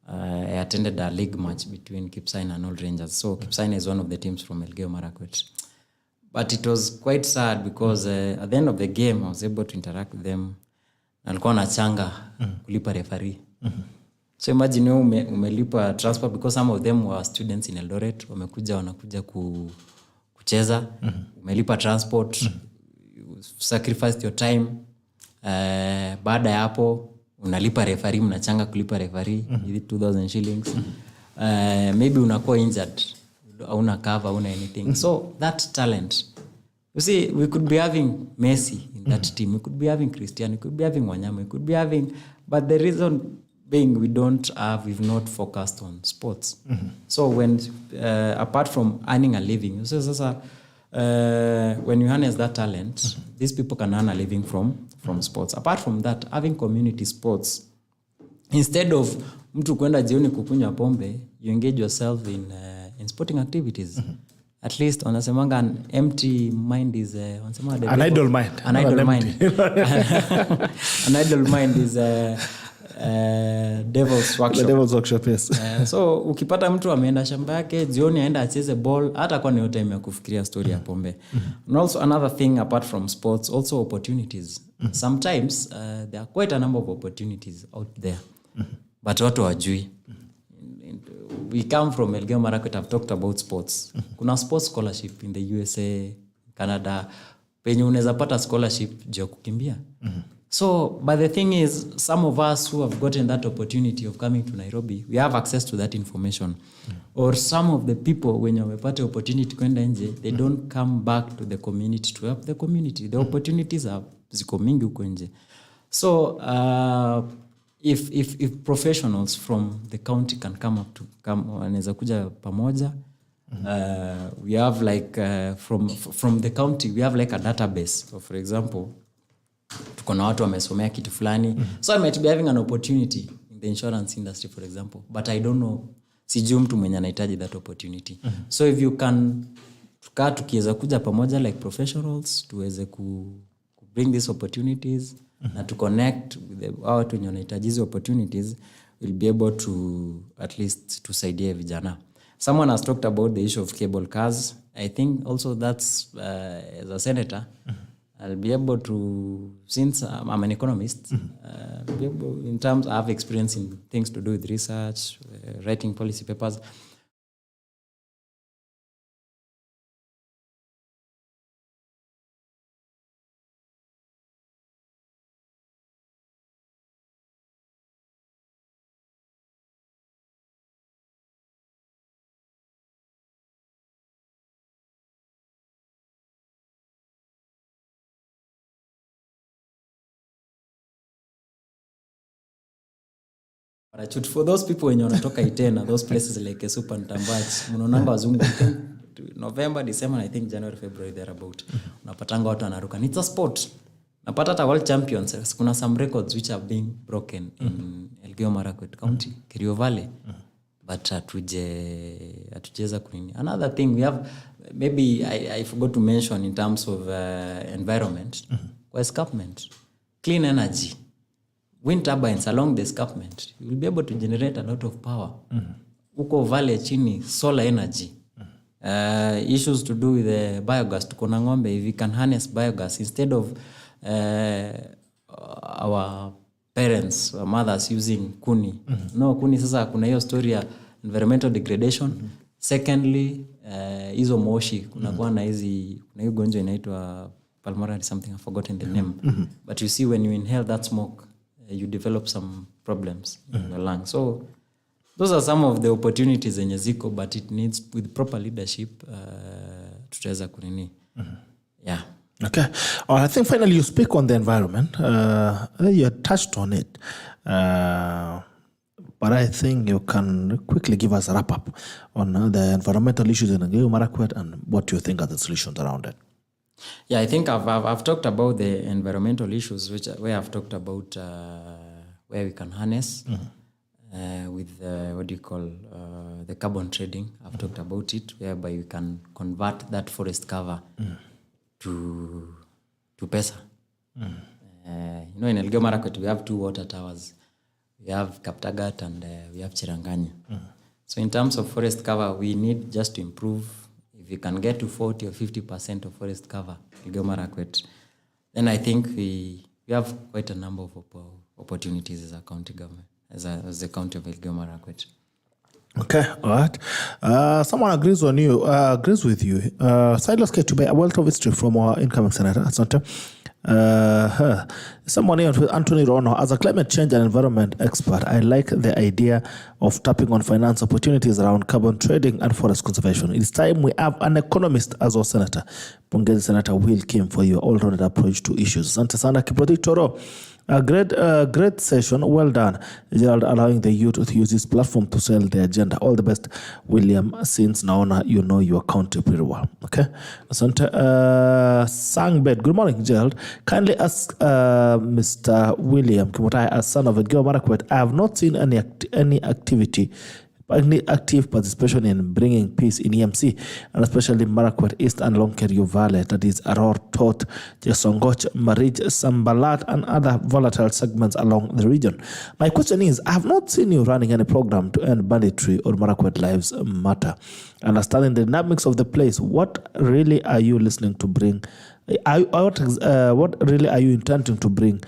I attended a league match between Kipsaina and Old Rangers. So Kipsaina is one of the teams from ELGEYO Marakwet. But it was quite sad because at the end of the game, I was able to interact with them. Nalikuwa na changa kulipa referee. So imagine umelipa transport because some of them were students in Eldoret. Wanakuja kucheza. Umelipa transport. You sacrificed your time. Baada ya hapo, unalipa referee. Mnachanga kulipa referee. 2,000 shillings. Maybe unakuwa injured. Hauna cover, hauna anything. So that talent. You see, we could be having Messi in that team. We could be having Cristiano. We could be having Wanyama. We could be having... But the reason... being we've not focused on sports. So when apart from earning a living, when you harness that talent, these people can earn a living from sports. Apart from that, having community sports, instead of mtu kwenda jioni kukunywa pombe, you engage yourself in sporting activities. At least wanasemanga an empty mind is an idle mind. An idle mind. An idle mind is devil's workshop. The devil's workshop, yes. So ukipata mtu ameenda shamba yake jioni aenda acheze ball, hata kwa ni time ya kufikiria story ya pombe. And also another thing apart from sports, also opportunities. Sometimes there are quite a number of opportunities out there. But watu hawajui. We come from ELGEYO Marakwet. I've talked about sports. Kuna sports scholarship in the USA, Canada. Penye unaweza pata scholarship juu ya kukimbia. So, but the thing is, some of us who have gotten that opportunity of coming to Nairobi, we have access to that information. Or some of the people, when you have the opportunity kwenda nje, they don't come back to the community to help the community. The opportunities are ziko mingi huko nje. So, if professionals from the county can come up to wanaweza kuja pamoja, we have like from the county we have like a database. So for example, tuko na watu wamesomea kitu fulani. So I might be having an opportunity in the insurance industry, for example, but I don't know, sijui mtu mwenye anahitaji that opportunity. So if you can tukiweza kuja pamoja like professionals tuweze ku bring these opportunities na to connect with watu wenye wanahitaji hizo opportunities, we'll be able to at least tusaidia vijana. Someone has talked about the issue of cable cars. I think also that's as a senator, I'll be able to, since I'm an economist, be able, in terms, I have experience in things to do with research, writing policy papers. Parachute for those people when you wanatoka Itena, those places like Super Ntambach, mnaonanga wazungu November, December, I think January, February thereabout. Unapatanga watu wanaruka. It's a sport. Napata hata world champions. Kuna some records which have been broken in ELGEYO Marakwet County, Kerio Valley. But atujeza kunini. Another thing we have, maybe I forgot to mention in terms of environment, escarpment, clean energy. Wind turbines along the escarpment, you will be able to generate a lot of power. Uko valley chini, solar energy. Issues to do with the biogas. Tuko na ng'ombe, if we can harness biogas instead of our parents, our mothers using kuni. No, kuni sasa kuna hiyo story ya environmental degradation. Secondly, hizo moshi, kuna kuwa na hizi, kuna hiyo gonjwa inaitwa pulmonary something, I've forgotten the name. But you see when you inhale that smoke, you develop some problems in the lung. So those are some of the opportunities in Yaziko, but it needs, with proper leadership, tutaweza kunini. Yeah. Okay. I think finally you speak on the environment. You touched on it. But I think you can quickly give us a wrap up on the environmental issues in ELGEYO Marakwet and what you think are the solutions around it. Yeah, I think I've talked about the environmental issues, where I've talked about where we can harness with what do you call the carbon trading. I've talked about it, whereby we can convert that forest cover to pesa. You know, in ELGEYO Marakwet we have 2 water towers. We have Kaptagat and we have Chiranganya. So in terms of forest cover, we need just to improve. If we can get to 40 or 50% of forest cover, ELGEYO Marakwet, then I think we have quite a number of opportunities as a county government, as the county of ELGEYO Marakwet. Okay, all right. Someone agrees with you. Silas Ketube, a wealth of history from our incoming senator. Asante. Someone here, Anthony Rono, as a climate change and environment expert, I like the idea of tapping on finance opportunities around carbon trading and forest conservation. It's time we have an economist as our senator. Pongezi Senator Will Kim for your all-rounded approach to issues. Asante sana Kiproti Toro. A great session. Well done, Gerald, allowing the youth to use this platform to sell their agenda. All the best, William, since naona you know your county pretty well. Okay. Asante. Sangbed. Good morning, Gerald. Kindly ask Mr. William KIMUTAI, as son of ELGEYO Marakwet, I have not seen any active participation in bringing peace in EMC, and especially Marakwet East and Long Kerio Valley, that is Aror, Tot, Jesongoch, Marij, Sambalat, and other volatile segments along the region. My question is, I have not seen you running any program to end banditry or Marakwet Lives Matter. Understanding the dynamics of the place, what really are you listening to bring? What really are you intending to bring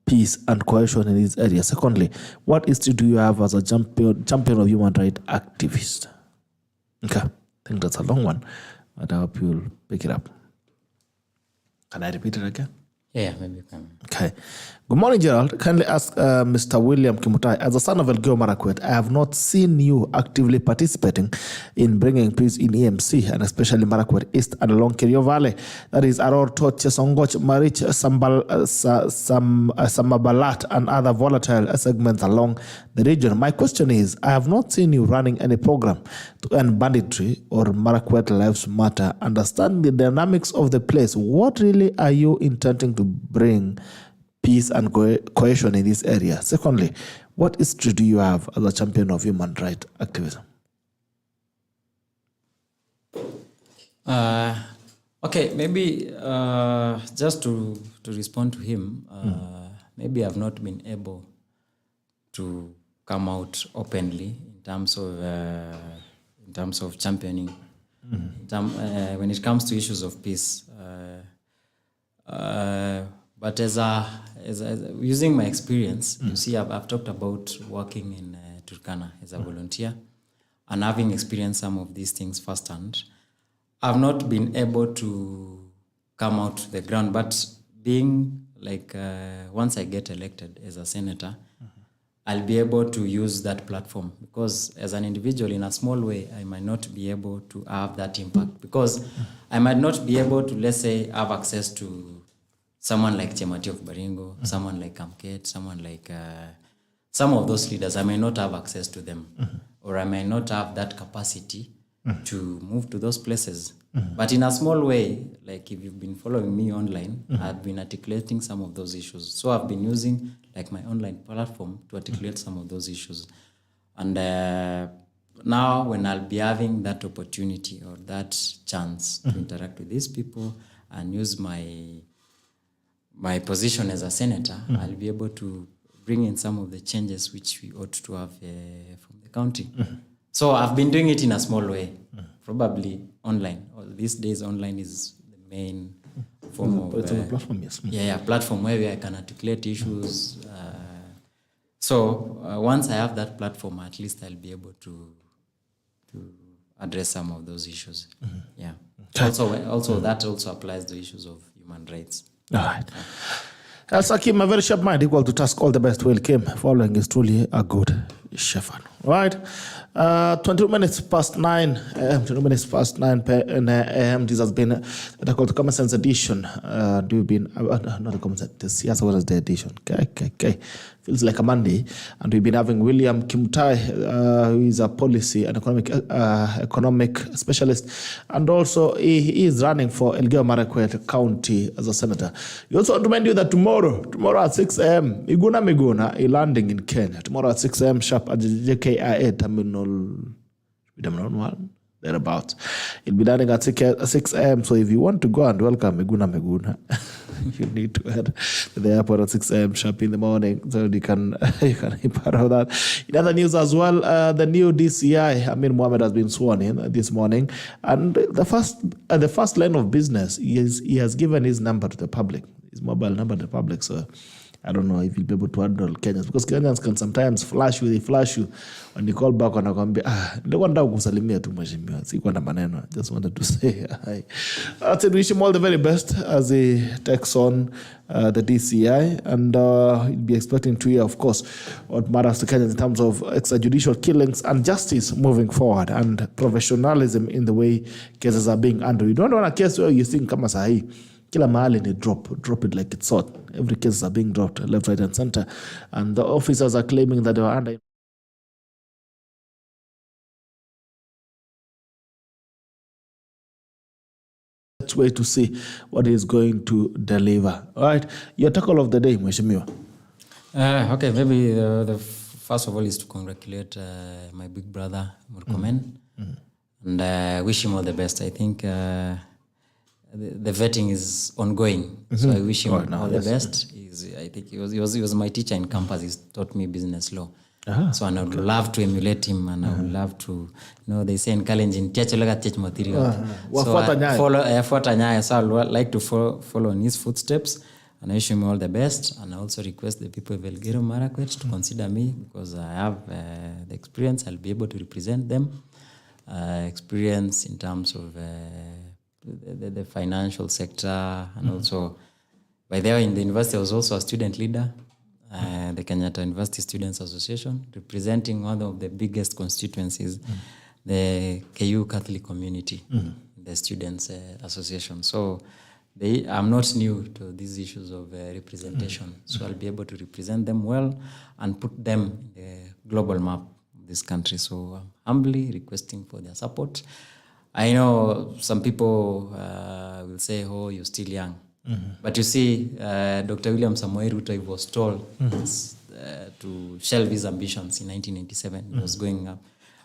peace and cohesion in this area? Secondly, what history do you have as a champion of human rights activist? Okay, I think that's a long one, but I hope you'll pick it up. Can I repeat it again? Yeah, maybe you can. Okay. Good morning, Gerald. Kindly ask Mr. William KIMUTAI. As a son of ELGEYO MARAKWET, I have not seen you actively participating in bringing peace in EMC, and especially Marakwet East and along Kerio Valley. That is Aror, Tot, Chesongoch, Marich, Samabalat, and other volatile segments along the region. My question is, I have not seen you running any program to end banditry or Marakwet Lives Matter. Understand the dynamics of the place. What really are you intending to bring peace and cohesion in this area? Secondly, what history do you have as a champion of human rights activism? Okay, maybe just to respond to him, maybe I've not been able to come out openly in terms of championing. When it comes to issues of peace, but as using my experience, you see, I've talked about working in Turkana as a volunteer and having experienced some of these things firsthand. I've not been able to come out to the ground, but being like, once I get elected as a senator, I'll be able to use that platform, because as an individual in a small way, I might not be able to have that impact, because I might not be able to, let's say, have access to someone like Chemati of Baringo, someone like Kamket, someone like some of those leaders. I may not have access to them, or I may not have that capacity to move to those places. But in a small way, like if you've been following me online, I've been articulating some of those issues. So I've been using like my online platform to articulate some of those issues. And now when I'll be having that opportunity or that chance to interact with these people and use my position as a senator, I'll be able to bring in some of the changes which we ought to have from the county. So I've been doing it in a small way, probably online. These days, online is the main form of... It's on a platform, yes. Platform where I can articulate issues. So once I have that platform, at least I'll be able to address some of those issues. Yeah. Also, that also applies to issues of human rights. All right. Al-Sakim, a very sharp mind, equal to task. All the best. Will Kim, following is truly a good shepherd. All right. 22 minutes past 9 a.m. 22 minutes past 9 a.m. This has been the Common Sense edition. Not a Common Sense, the Siasa Wednesday edition. Okay. Feels like a Monday. And we've been having William KIMUTAI, who is a policy and economic specialist. And also, he is running for ELGEYO Marakwet County as a senator. We also want to remind you that tomorrow at 6 a.m., Miguna is landing in Kenya. Tomorrow at 6 a.m. sharp at the JKIA Terminal 1, thereabouts. He'll be landing at 6 a.m. So if you want to go and welcome Miguna, you need to head to the airport at 6 a.m. sharp in the morning, so you can be part of that. In other news as well, the new DCI, Amir Mohammed, has been sworn in this morning, and the first line of business, he has given his number to the public, his mobile number to the public. So I don't know if you'll be able to handle Kenyans, because Kenyans can sometimes flash you when you call back, wanakwambia ndio kusalimia tu mheshimiwa, sikuwa na maneno, just wanted to say hi. I wish him all the very best as he takes on the DCI, and he'll be expecting to hear, of course, what matters to Kenyans in terms of extrajudicial killings and justice moving forward, and professionalism in the way cases are being handled. You don't want a case where you think kama sahi kila mahali ni drop it like it's hot. Every cases are being dropped left, right, and center, and the officers are claiming that they were under way to see what is going to deliver. All right, your tackle of the day, Mheshimiwa. Okay, maybe the first of all is to congratulate my big brother Murkomen, and wish him all the best. I think the vetting is ongoing, so I wish him all the best. I think he was my teacher in campus. He taught me business law. So and I would love to emulate him, and I would love to, they say in Kalenjin, teach material. So I would like to follow in his footsteps, and I wish him all the best. And I also request the people of ELGEYO Marakwet to consider me, because I have the experience. I'll be able to represent them. Experience in terms of the financial sector, and also By the way, in the university, I was also a student leader, the Kenyatta University Students Association, representing one of the biggest constituencies, the KU Catholic community, the Students Association. So I'm not new to these issues of representation. So I'll be able to represent them well and put them in the global map of this country. So I'm humbly requesting for their support. I know some people will say, oh, you're still young. But you see, Dr. William Samoei Ruto was told to shelve his ambitions in 1987. He was going up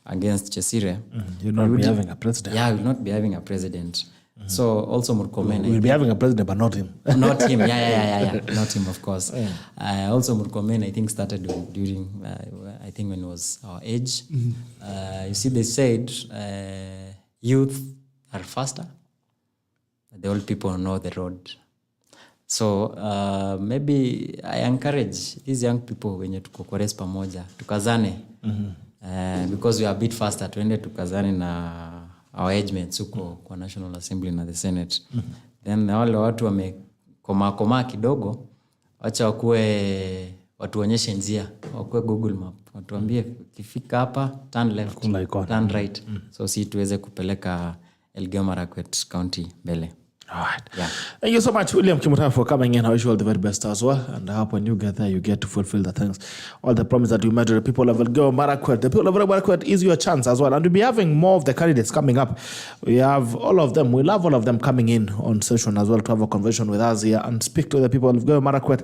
against Chesire. You'll not be having a president. Yeah, we'll not be having a president. So also Murkomen. We'll be having a president, but not him. Not him, yeah. Not him, of course. Also Murkomen, I think, started during, I think when he was our age. You see, they said youth are faster. The old people know the road. So maybe I encourage these young people wenye tuko kwa race pamoja, tukazane. Because we are a bit faster, tuende tukazane na our age mates huko kwa National Assembly na the Senate. Then wale watu wamekoma kidogo, wacha wakuwe watuonyeshe njia, wakuwe Google Map. Watuambie kifika hapa, turn left, turn right. So si tuweze kupeleka Elgeyo Marakwet County mbele. All right. Yeah. Thank you so much, William KIMUTAI, for coming in. I wish you all the very best as well. And I hope when you get there, you get to fulfill the things, all the promise that you made to the people of Elgeyo Marakwet. The people of Elgeyo Marakwet is your chance as well. And we'll be having more of the candidates coming up. We have all of them. We'll have all of them coming in on session as well to have a conversation with us here and speak to the people of Elgeyo Marakwet.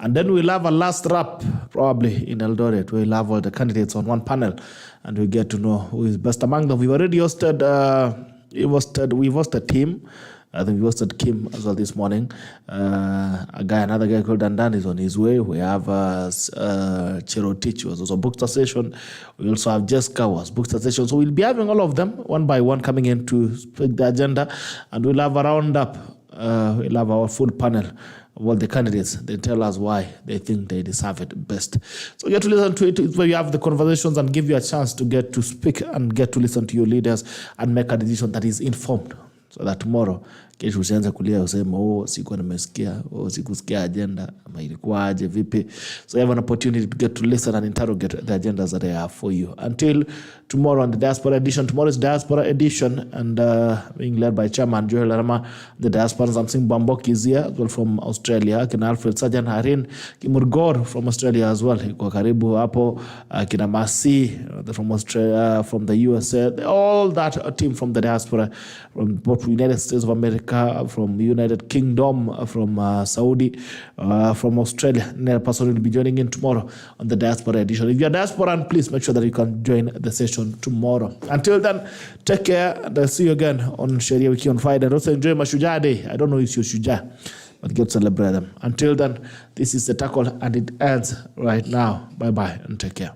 And then we'll have a last wrap, probably in Eldoret. We'll have all the candidates on one panel and we'll get to know who is best among them. We've already hosted, we've hosted Team. I think we hosted Kim as well this morning. Another guy called Dandan is on his way. We have Cherotich was also booked a session. We also have Jessica was booked a session. So we'll be having all of them one by one coming in to speak the agenda, and we'll have a roundup. We'll have our full panel of all the candidates. They tell us why they think they deserve it best. So get to listen to it. It's where you have the conversations and give you a chance to get to speak and get to listen to your leaders and make a decision that is informed. So that tomorrow, kesho usianze kulia useme sikuwa nimesikia, sikusikia agenda, ama ilikuwa aje vipi. So you have an opportunity to get to listen and interrogate the agendas that they have for you. Until tomorrow on the Diaspora Edition. Tomorrow is Diaspora Edition and being led by Chairman Joel Arama. The Diaspora Samsing Bambok is here as well from Australia. Kina Alfred Sajan Harin Kimurgor from Australia as well. Kwa karibu hapo. Kina Masi from Australia, from the USA. All that team from the Diaspora, from both United States of America, from United Kingdom, from Saudi, from Australia. Another person will be joining in tomorrow on the Diaspora Edition. If you're a diaspora, please make sure that you can join the session tomorrow. Until then, take care and I'll see you again on Sheria Wiki on Friday. And also enjoy Mashujaa Day. I don't know if you're Shujaa, but get to celebrate them. Until then, this is The Tackle and it ends right now. Bye-bye and take care.